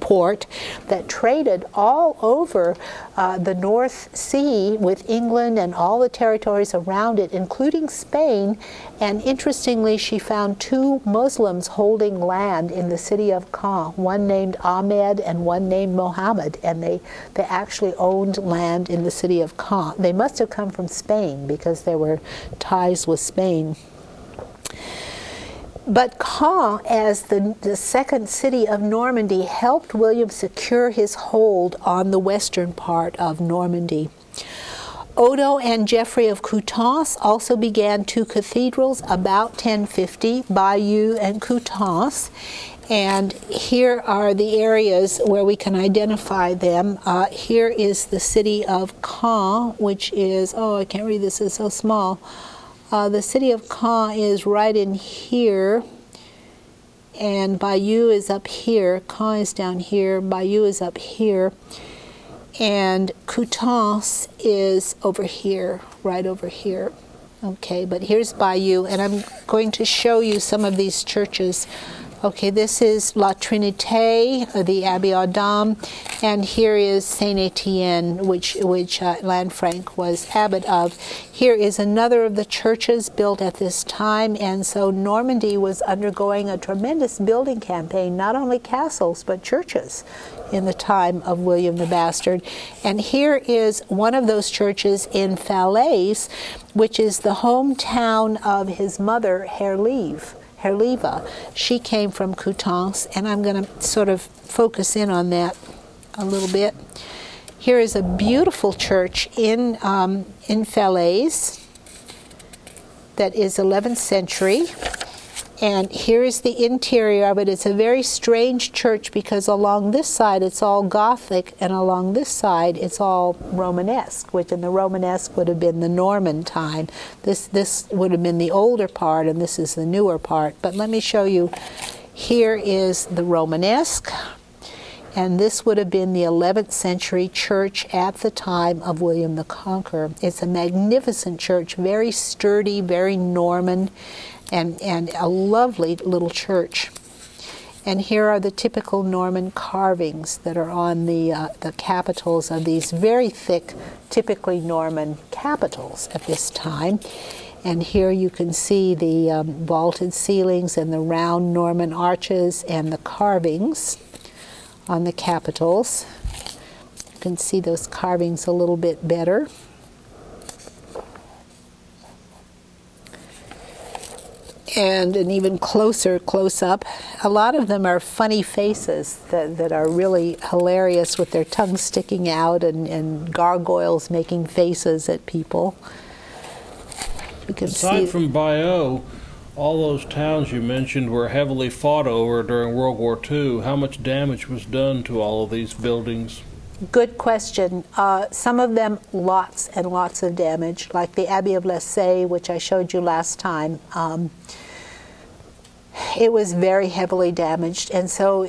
port that traded all over the North Sea with England and all the territories around it, including Spain. And interestingly, she found 2 Muslims holding land in the city of Caen, one named Ahmed and one named Mohammed, and they actually owned land in the city of Caen. They must have come from Spain because there were ties with Spain. But Caen, as the second city of Normandy, helped William secure his hold on the western part of Normandy. Odo and Geoffrey of Coutances also began 2 cathedrals about 1050, Bayeux and Coutances. And here are the areas where we can identify them. Here is the city of Caen, which is, oh, I can't read this, it's so small. The city of Caen is right in here, and Bayeux is up here. Caen is down here, Bayeux is up here, and Coutances is over here, right over here. Okay, but here's Bayeux, and I'm going to show you some of these churches. Okay, this is La Trinité, the Abbey aux Dames, and here is Saint Etienne, which Lanfranc was abbot of. Here is another of the churches built at this time, and so Normandy was undergoing a tremendous building campaign, not only castles but churches, in the time of William the Bastard. And here is one of those churches in Falaise, which is the hometown of his mother, Herleva. She came from Coutances, and I'm going to sort of focus in on that a little bit. Here is a beautiful church in Falaise that is 11th century. And here is the interior of it. It's a very strange church because along this side it's all Gothic, and along this side it's all Romanesque, which in the Romanesque would have been the Norman time. This would have been the older part, and this is the newer part. But let me show you. Here is the Romanesque, and this would have been the 11th century church at the time of William the Conqueror. It's a magnificent church, very sturdy, very Norman, and a lovely little church. And here are the typical Norman carvings that are on the capitals of these very thick, typically Norman capitals at this time. And here you can see the vaulted ceilings and the round Norman arches and the carvings on the capitals. You can see those carvings a little bit better. And an even closer close-up. A lot of them are funny faces that are really hilarious, with their tongues sticking out and gargoyles making faces at people. You can Aside from Bayeux, all those towns you mentioned were heavily fought over during World War II. How much damage was done to all of these buildings? Good question. Some of them, lots and lots of damage, like the Abbey of Lessay, which I showed you last time. It was very heavily damaged, and so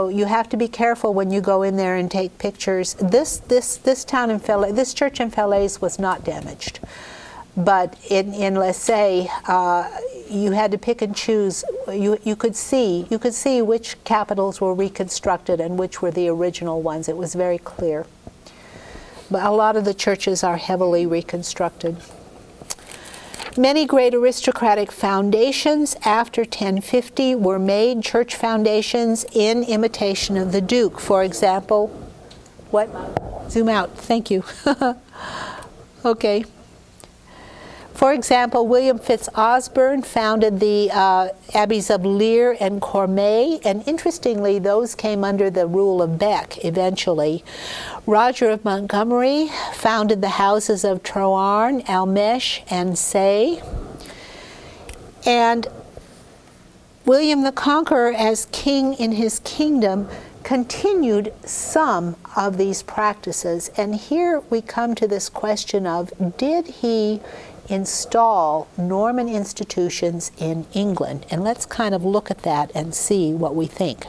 you have to be careful when you go in there and take pictures. This town in Falaise, this church in Falaise was not damaged, but in Lessay, you had to pick and choose. You could see which capitals were reconstructed and which were the original ones. It was very clear. but a lot of the churches are heavily reconstructed. Many great aristocratic foundations after 1050 were made church foundations in imitation of the Duke. For example, what? Zoom out. Thank you. Okay. For example, William Fitz-Osbern founded the abbeys of Leer and Cormeilles, and interestingly, those came under the rule of Bec eventually. Roger of Montgomery founded the houses of Troarn, Almech, and Say. And William the Conqueror, as king in his kingdom, continued some of these practices. And here we come to this question of, did he install Norman institutions in England? And let's kind of look at that and see what we think.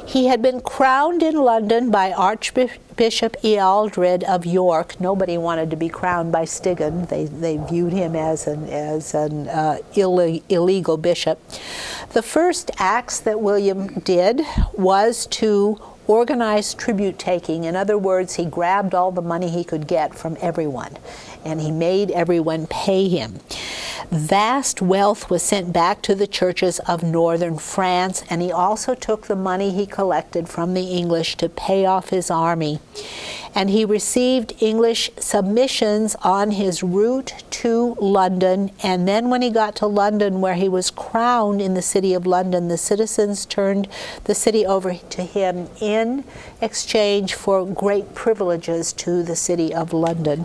He had been crowned in London by Archbishop Ealdred of York. Nobody wanted to be crowned by Stigand. They viewed him as an illegal bishop. The first acts that William did was to organize tribute taking. In other words, he grabbed all the money he could get from everyone, and he made everyone pay him. Vast wealth was sent back to the churches of northern France, and he also took the money he collected from the English to pay off his army. And he received English submissions on his route to London, and then when he got to London, where he was crowned in the city of London, the citizens turned the city over to him in exchange for great privileges to the city of London.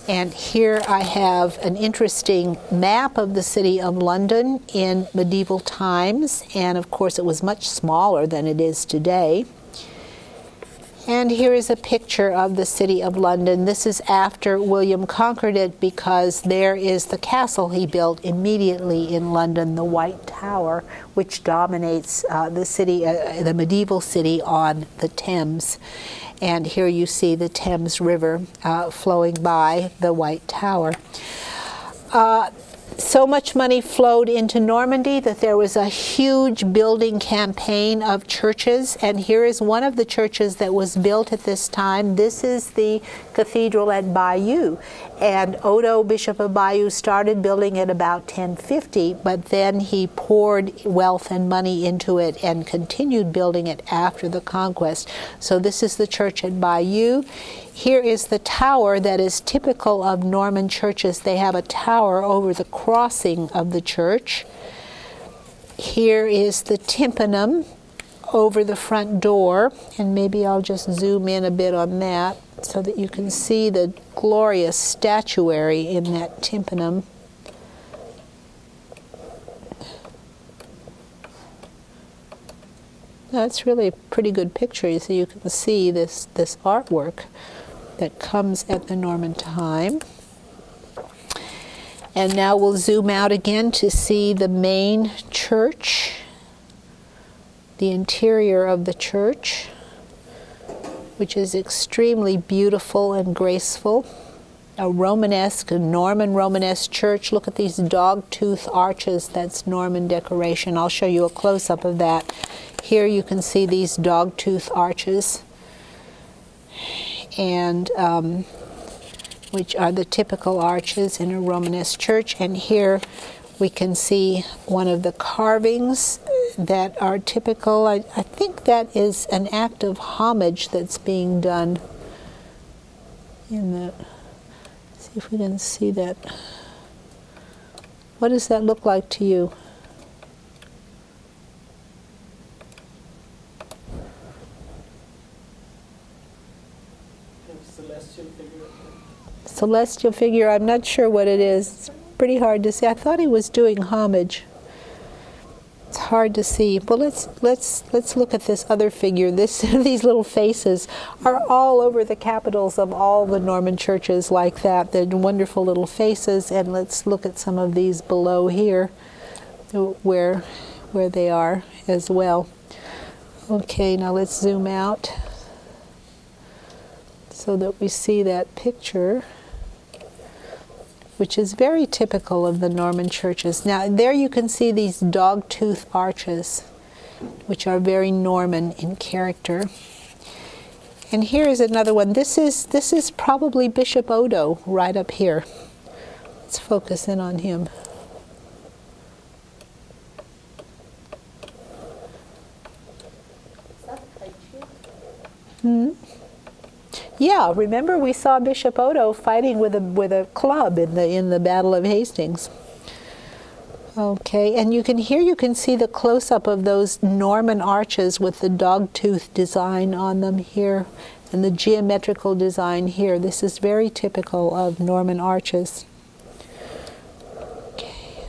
And here I have an interesting map of the city of London in medieval times, and of course it was much smaller than it is today. And here is a picture of the city of London. This is after William conquered it, because there is the castle he built immediately in London, the White Tower, which dominates the city, the medieval city on the Thames. And here you see the Thames River flowing by the White Tower. So much money flowed into Normandy that there was a huge building campaign of churches, and here is one of the churches that was built at this time. This is the cathedral at Bayeux, and Odo, Bishop of Bayeux, started building it about 1050, but then he poured wealth and money into it and continued building it after the conquest. So this is the church at Bayeux. Here is the tower that is typical of Norman churches. They have a tower over the crossing of the church. Here is the tympanum over the front door, and maybe I'll just zoom in a bit on that so that you can see the glorious statuary in that tympanum. That's really a pretty good picture, so you can see this artwork that comes at the Norman time. And now we'll zoom out again to see the main church, the interior of the church, which is extremely beautiful and graceful. A Romanesque, a Norman Romanesque church. Look at these dog-tooth arches. That's Norman decoration. I'll show you a close-up of that. Here you can see these dog-tooth arches, and which are the typical arches in a Romanesque church. And here we can see one of the carvings that are typical. I think that is an act of homage that's being done in the... See if we can see that. What does that look like to you? Celestial figure. Celestial figure. I'm not sure what it is. It's pretty hard to see. I thought he was doing homage. It's hard to see. Well, let's look at this other figure. These little faces are all over the capitals of all the Norman churches like that. They're wonderful little faces. And let's look at some of these below here, where they are as well. Okay, now let's zoom out so that we see that picture, which is very typical of the Norman churches. Now, there you can see these dog-tooth arches, which are very Norman in character. And here is another one. This is probably Bishop Odo right up here. Let's focus in on him. Yeah, remember we saw Bishop Odo fighting with a club in the Battle of Hastings. Okay, and you can see the close-up of those Norman arches with the dog-tooth design on them here, and the geometrical design here. This is very typical of Norman arches. Okay.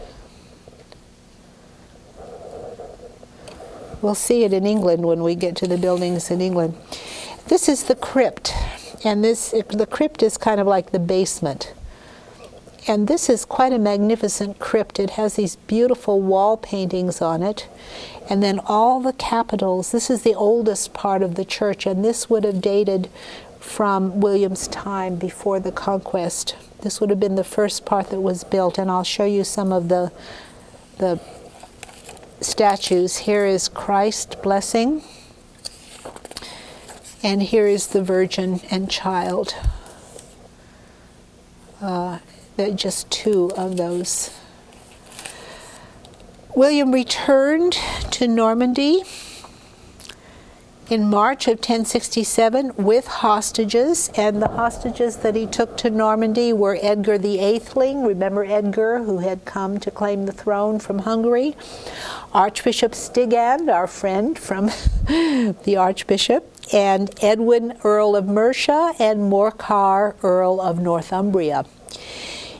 We'll see it in England when we get to the buildings in England. This is the crypt, and the crypt is kind of like the basement. And this is quite a magnificent crypt. It has these beautiful wall paintings on it. And then all the capitals. This is the oldest part of the church, and this would have dated from William's time before the Conquest. This would have been the first part that was built, and I'll show you some of the statues. Here is Christ blessing, and here is the Virgin and Child. Just two of those. William returned to Normandy in March of 1067 with hostages, and the hostages that he took to Normandy were Edgar the Eighthling, remember Edgar, who had come to claim the throne from Hungary, Archbishop Stigand, our friend from the Archbishop, and Edwin, Earl of Mercia, and Morcar, Earl of Northumbria.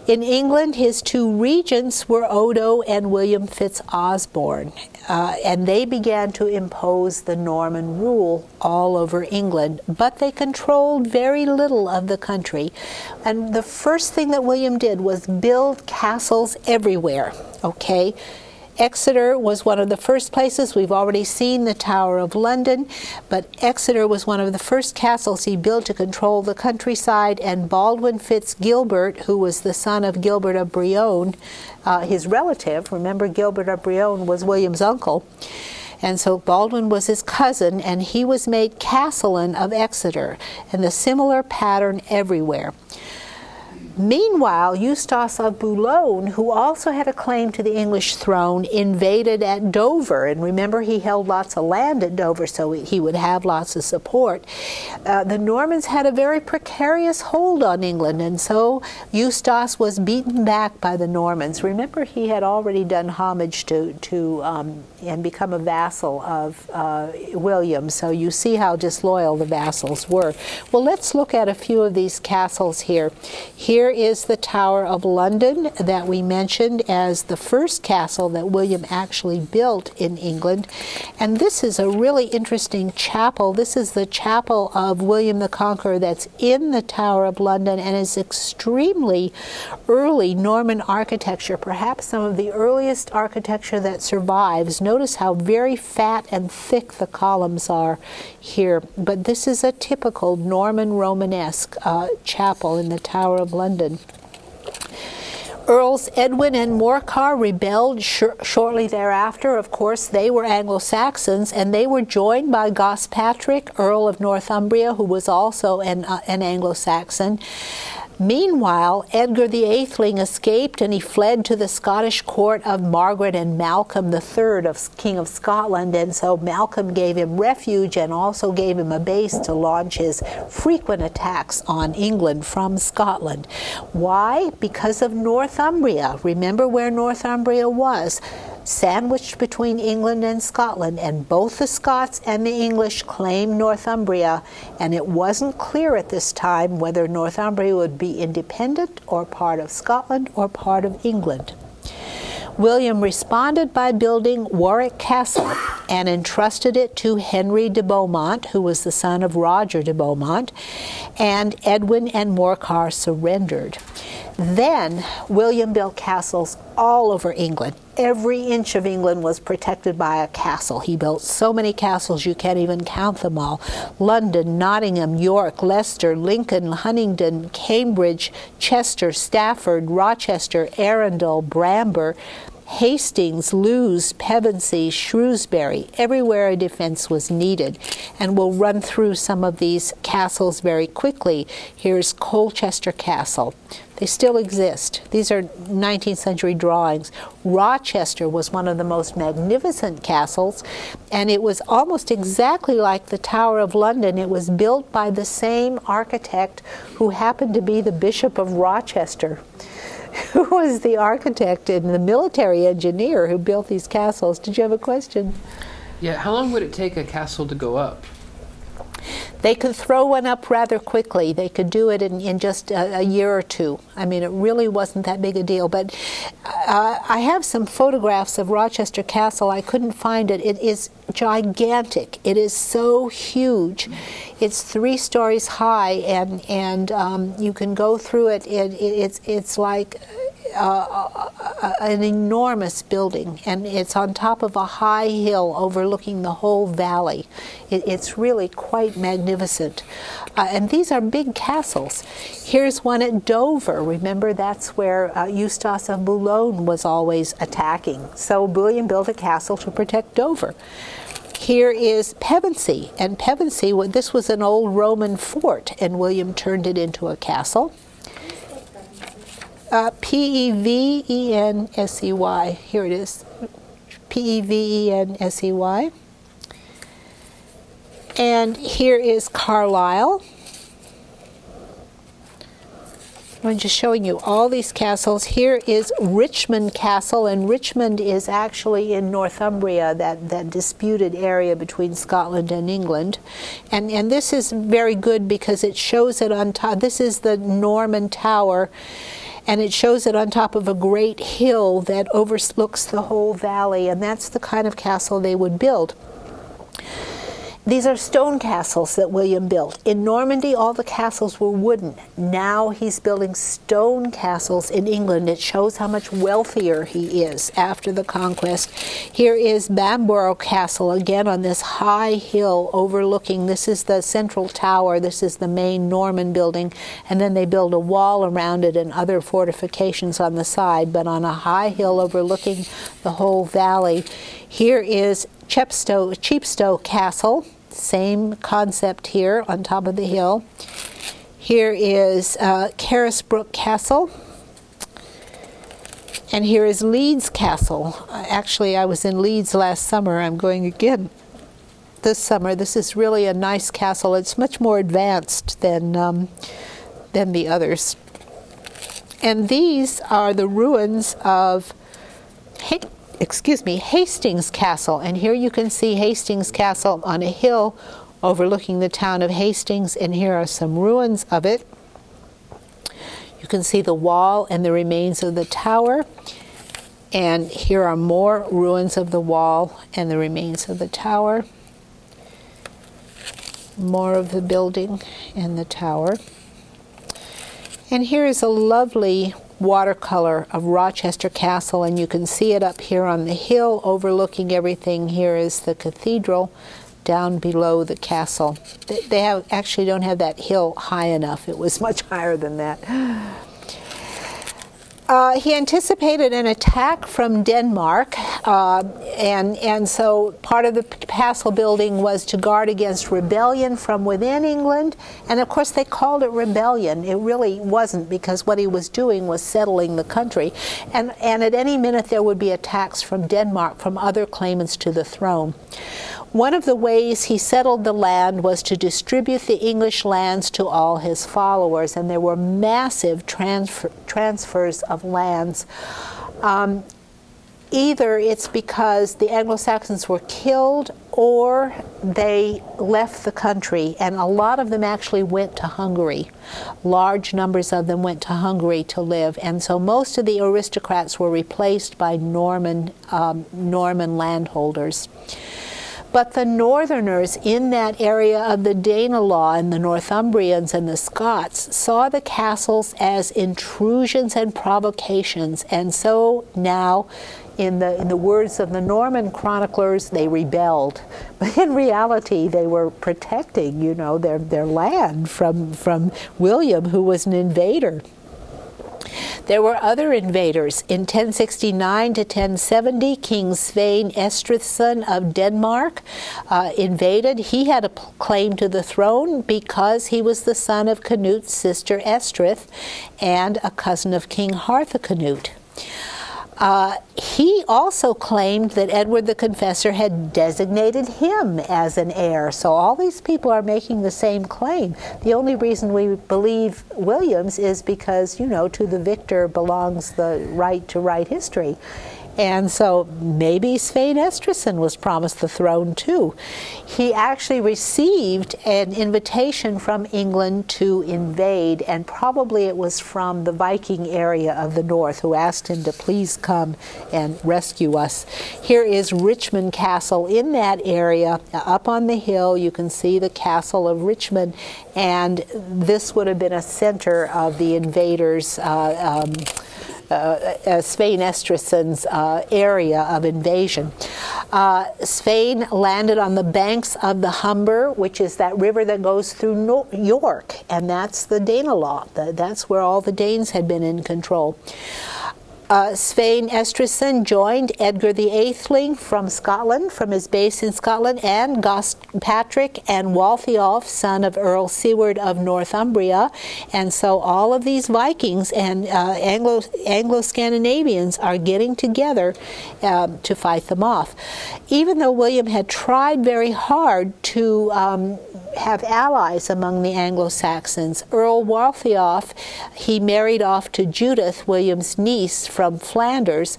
In England, his two regents were Odo and William Fitz-Osborne, and they began to impose the Norman rule all over England, but they controlled very little of the country. And the first thing that William did was build castles everywhere, okay? Exeter was one of the first places. We've already seen the Tower of London, but Exeter was one of the first castles he built to control the countryside, and Baldwin Fitz-Gilbert, who was the son of Gilbert of Brion, his relative, remember Gilbert of Brion was William's uncle, and so Baldwin was his cousin, and he was made castellan of Exeter, and the similar pattern everywhere. Meanwhile, Eustace of Boulogne, who also had a claim to the English throne, invaded at Dover. And remember, he held lots of land at Dover, so he would have lots of support. The Normans had a very precarious hold on England, and so Eustace was beaten back by the Normans. Remember, he had already done homage to and become a vassal of William, so you see how disloyal the vassals were. Well, let's look at a few of these castles here. Here is the Tower of London that we mentioned as the first castle that William actually built in England. And this is a really interesting chapel. This is the chapel of William the Conqueror that's in the Tower of London, and is extremely early Norman architecture, perhaps some of the earliest architecture that survives. Notice how very fat and thick the columns are here. But this is a typical Norman Romanesque chapel in the Tower of London. Earls Edwin and Morcar rebelled shortly thereafter. Of course, they were Anglo-Saxons, and they were joined by Gospatric, Earl of Northumbria, who was also an Anglo-Saxon. Meanwhile, Edgar the Eighthling escaped, and he fled to the Scottish court of Margaret and Malcolm III, King of Scotland, and so Malcolm gave him refuge and also gave him a base to launch his frequent attacks on England from Scotland. Why? Because of Northumbria. Remember where Northumbria was? Sandwiched between England and Scotland, and both the Scots and the English claimed Northumbria, and it wasn't clear at this time whether Northumbria would be independent or part of Scotland or part of England. William responded by building Warwick Castle and entrusted it to Henry de Beaumont, who was the son of Roger de Beaumont, and Edwin and Morcar surrendered. Then William built castles all over England. Every inch of England was protected by a castle. He built so many castles you can't even count them all. London, Nottingham, York, Leicester, Lincoln, Huntingdon, Cambridge, Chester, Stafford, Rochester, Arundel, Bramber, Hastings, Lewes, Pevensey, Shrewsbury, everywhere a defense was needed. And we'll run through some of these castles very quickly. Here's Colchester Castle. They still exist. These are 19th century drawings. Rochester was one of the most magnificent castles, and it was almost exactly like the Tower of London. It was built by the same architect who happened to be the Bishop of Rochester, who was the architect and the military engineer who built these castles. Did you have a question? Yeah, how long would it take a castle to go up? They could throw one up rather quickly. They could do it in just a year or two. I mean, it really wasn't that big a deal. But I have some photographs of Rochester Castle. I couldn't find it. It is gigantic. It is so huge. It's 3 stories high, and you can go through it. It's like an enormous building, and it's on top of a high hill overlooking the whole valley. It's really quite magnificent. And these are big castles. Here's one at Dover. Remember, that's where Eustace of Boulogne was always attacking. So William built a castle to protect Dover. Here is Pevensey, and Pevensey, this was an old Roman fort, and William turned it into a castle. P-E-V-E-N-S-E-Y. Here it is. P-E-V-E-N-S-E-Y. And here is Carlisle. I'm just showing you all these castles. Here is Richmond Castle, and Richmond is actually in Northumbria, that disputed area between Scotland and England. And this is very good because it shows it on top. This is the Norman Tower, and it shows it on top of a great hill that overlooks the whole valley, and that's the kind of castle they would build. These are stone castles that William built. In Normandy, all the castles were wooden. Now he's building stone castles in England. It shows how much wealthier he is after the conquest. Here is Bamburgh Castle, again on this high hill overlooking. This is the central tower. This is the main Norman building. And then they build a wall around it and other fortifications on the side, but on a high hill overlooking the whole valley. Here is Chepstow Castle, same concept here on top of the hill. Here is Carisbrooke Castle, and here is Leeds Castle. Actually, I was in Leeds last summer. I'm going again this summer. This is really a nice castle. It's much more advanced than the others. And these are the ruins of Hastings Castle, and here you can see Hastings Castle on a hill overlooking the town of Hastings, and here are some ruins of it. You can see the wall and the remains of the tower, and here are more ruins of the wall and the remains of the tower. More of the building and the tower. And here is a lovely watercolor of Rochester Castle, and you can see it up here on the hill overlooking everything. Here is the cathedral down below the castle. They actually don't have that hill high enough. It was much higher than that. He anticipated an attack from Denmark, and so part of the castle building was to guard against rebellion from within England, and of course they called it rebellion. It really wasn't, because what he was doing was settling the country, and at any minute there would be attacks from Denmark, from other claimants to the throne. One of the ways he settled the land was to distribute the English lands to all his followers, and there were massive transfers of lands. Either it's because the Anglo-Saxons were killed or they left the country, and a lot of them actually went to Hungary. Large numbers of them went to Hungary to live, and so most of the aristocrats were replaced by Norman landholders. But the northerners in that area of the Danelaw and the Northumbrians and the Scots saw the castles as intrusions and provocations, and so now, in the words of the Norman chroniclers, they rebelled. But in reality, they were protecting, their land from William, who was an invader. There were other invaders. In 1069 to 1070, King Svein Estrithson of Denmark invaded. He had a claim to the throne because he was the son of Canut's sister Estrith and a cousin of King Harthacanute. He also claimed that Edward the Confessor had designated him as an heir. So all these people are making the same claim. The only reason we believe William's is because, you know, to the victor belongs the right to write history. And so maybe Svein Estrithson was promised the throne too. He actually received an invitation from England to invade, and probably it was from the Viking area of the north who asked him to please come and rescue us. Here is Richmond Castle in that area. Up on the hill you can see the castle of Richmond, and this would have been a center of the invaders' Svein Estrithson's area of invasion. Svein landed on the banks of the Humber, which is that river that goes through York, and that's the Danelaw. That's where all the Danes had been in control. Svein Estrithson joined Edgar the Eighthling from Scotland, from his base in Scotland, and Patrick and Waltheof, son of Earl Siward of Northumbria. And so all of these Vikings and Anglo-Scandinavians are getting together to fight them off. Even though William had tried very hard to have allies among the Anglo-Saxons, Earl Waltheof, he married off to Judith, William's niece, from Flanders,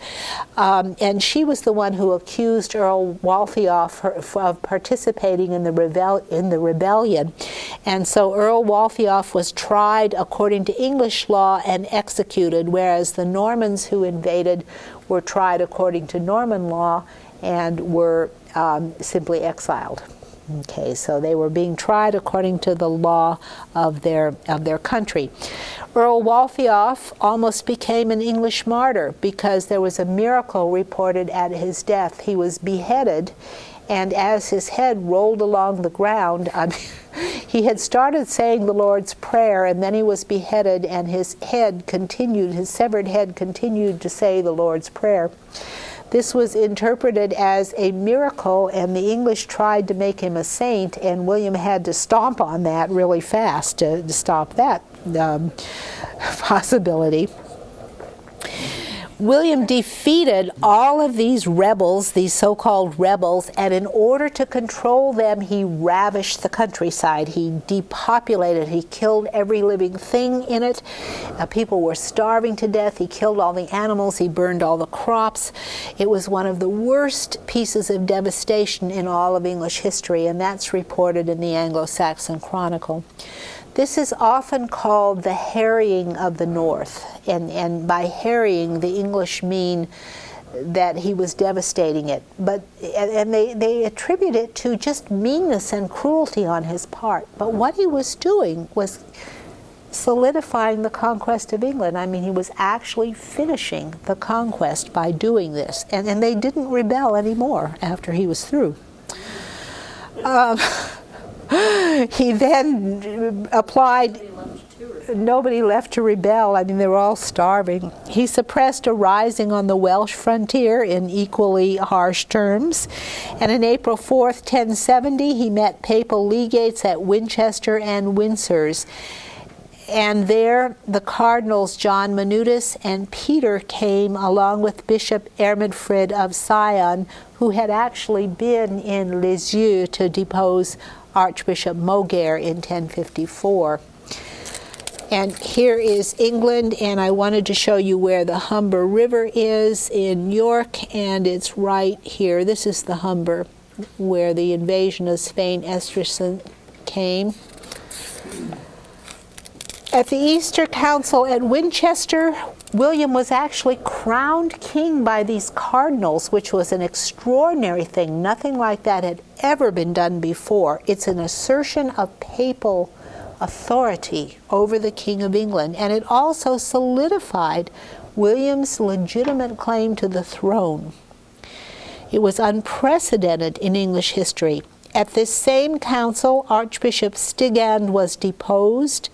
and she was the one who accused Earl Waltheof of participating in the rebellion. And so Earl Waltheof was tried according to English law and executed, whereas the Normans who invaded were tried according to Norman law and were simply exiled. Okay, so they were being tried according to the law of their country. Earl Waltheof almost became an English martyr because there was a miracle reported at his death. He was beheaded, and as his head rolled along the ground, he had started saying the Lord's Prayer, and then he was beheaded, and his severed head continued to say the Lord's Prayer. This was interpreted as a miracle, and the English tried to make him a saint, and William had to stomp on that really fast to stop that possibility. William defeated all of these rebels, these so-called rebels, and in order to control them, he ravished the countryside. He depopulated. He killed every living thing in it. People were starving to death. He killed all the animals. He burned all the crops. It was one of the worst pieces of devastation in all of English history, and that's reported in the Anglo-Saxon Chronicle. This is often called the harrying of the North, and by harrying, the English mean that he was devastating it. And they attribute it to just meanness and cruelty on his part. But what he was doing was solidifying the conquest of England. I mean, he was actually finishing the conquest by doing this. And they didn't rebel anymore after he was through. He then applied. Nobody left to rebel. I mean, they were all starving. He suppressed a rising on the Welsh frontier in equally harsh terms. And on April 4th, 1070, he met papal legates at Winchester and Windsors. And there, the cardinals John Manutus and Peter came, along with Bishop Ermedfrid of Sion, who had actually been in Lisieux to depose Archbishop Mogair in 1054. And here is England, and I wanted to show you where the Humber River is in York, and it's right here. This is the Humber, where the invasion of Svein Estrithson came. At the Easter Council at Winchester, William was actually crowned king by these cardinals, which was an extraordinary thing. Nothing like that had ever been done before. It's an assertion of papal authority over the King of England, and it also solidified William's legitimate claim to the throne. It was unprecedented in English history. At this same council, Archbishop Stigand was deposed,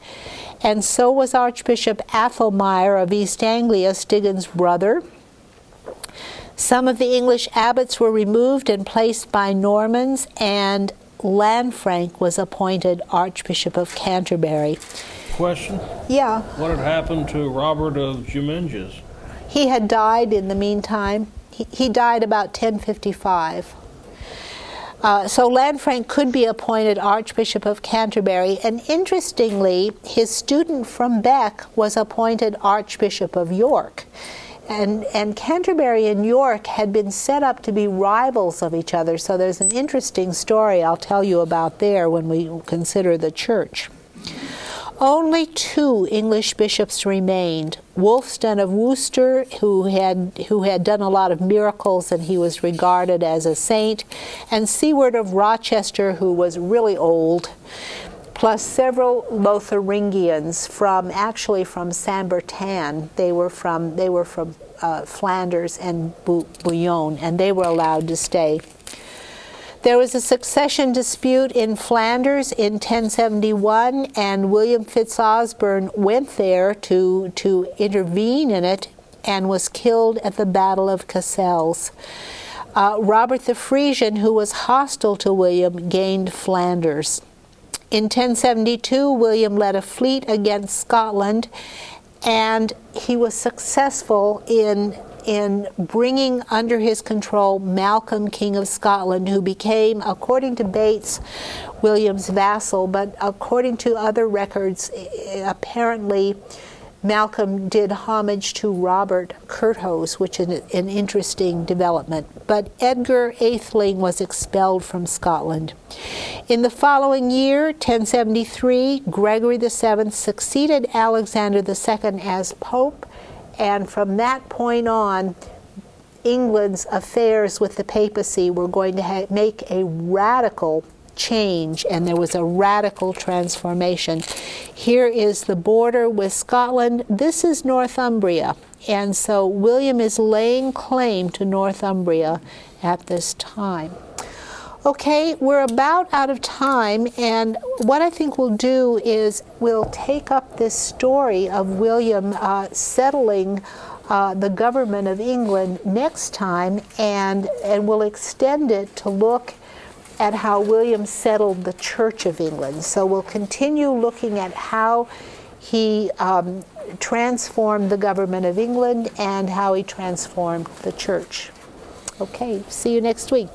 and so was Archbishop Athelmire of East Anglia, Stigand's brother. Some of the English abbots were removed and placed by Normans, and Lanfranc was appointed Archbishop of Canterbury. Question? Yeah. What had happened to Robert of Juminges? He had died in the meantime. He died about 1055. So Lanfranc could be appointed Archbishop of Canterbury, and interestingly, his student from Bec was appointed Archbishop of York. And Canterbury and York had been set up to be rivals of each other, so there's an interesting story I'll tell you about there when we consider the church. Only 2 English bishops remained. Wulfstan of Worcester, who had done a lot of miracles and he was regarded as a saint, and Siward of Rochester, who was really old, plus several Lotharingians from Saint-Bertin. They were from Flanders and Bouillon, and they were allowed to stay. There was a succession dispute in Flanders in 1071, and William Fitzosborne went there to intervene in it and was killed at the Battle of Cassels. Robert the Frisian, who was hostile to William, gained Flanders. In 1072, William led a fleet against Scotland, and he was successful in bringing under his control Malcolm, King of Scotland, who became, according to Bates, William's vassal, but according to other records, apparently Malcolm did homage to Robert Curthose, which is an interesting development. But Edgar Atheling was expelled from Scotland. In the following year, 1073, Gregory VII succeeded Alexander II as Pope, and from that point on, England's affairs with the papacy were going to make a radical change, and there was a radical transformation. Here is the border with Scotland. This is Northumbria, and so William is laying claim to Northumbria at this time. Okay, we're about out of time, and what I think we'll do is we'll take up this story of William settling the government of England next time, and we'll extend it to look at how William settled the Church of England. So we'll continue looking at how he transformed the government of England and how he transformed the church. Okay, see you next week.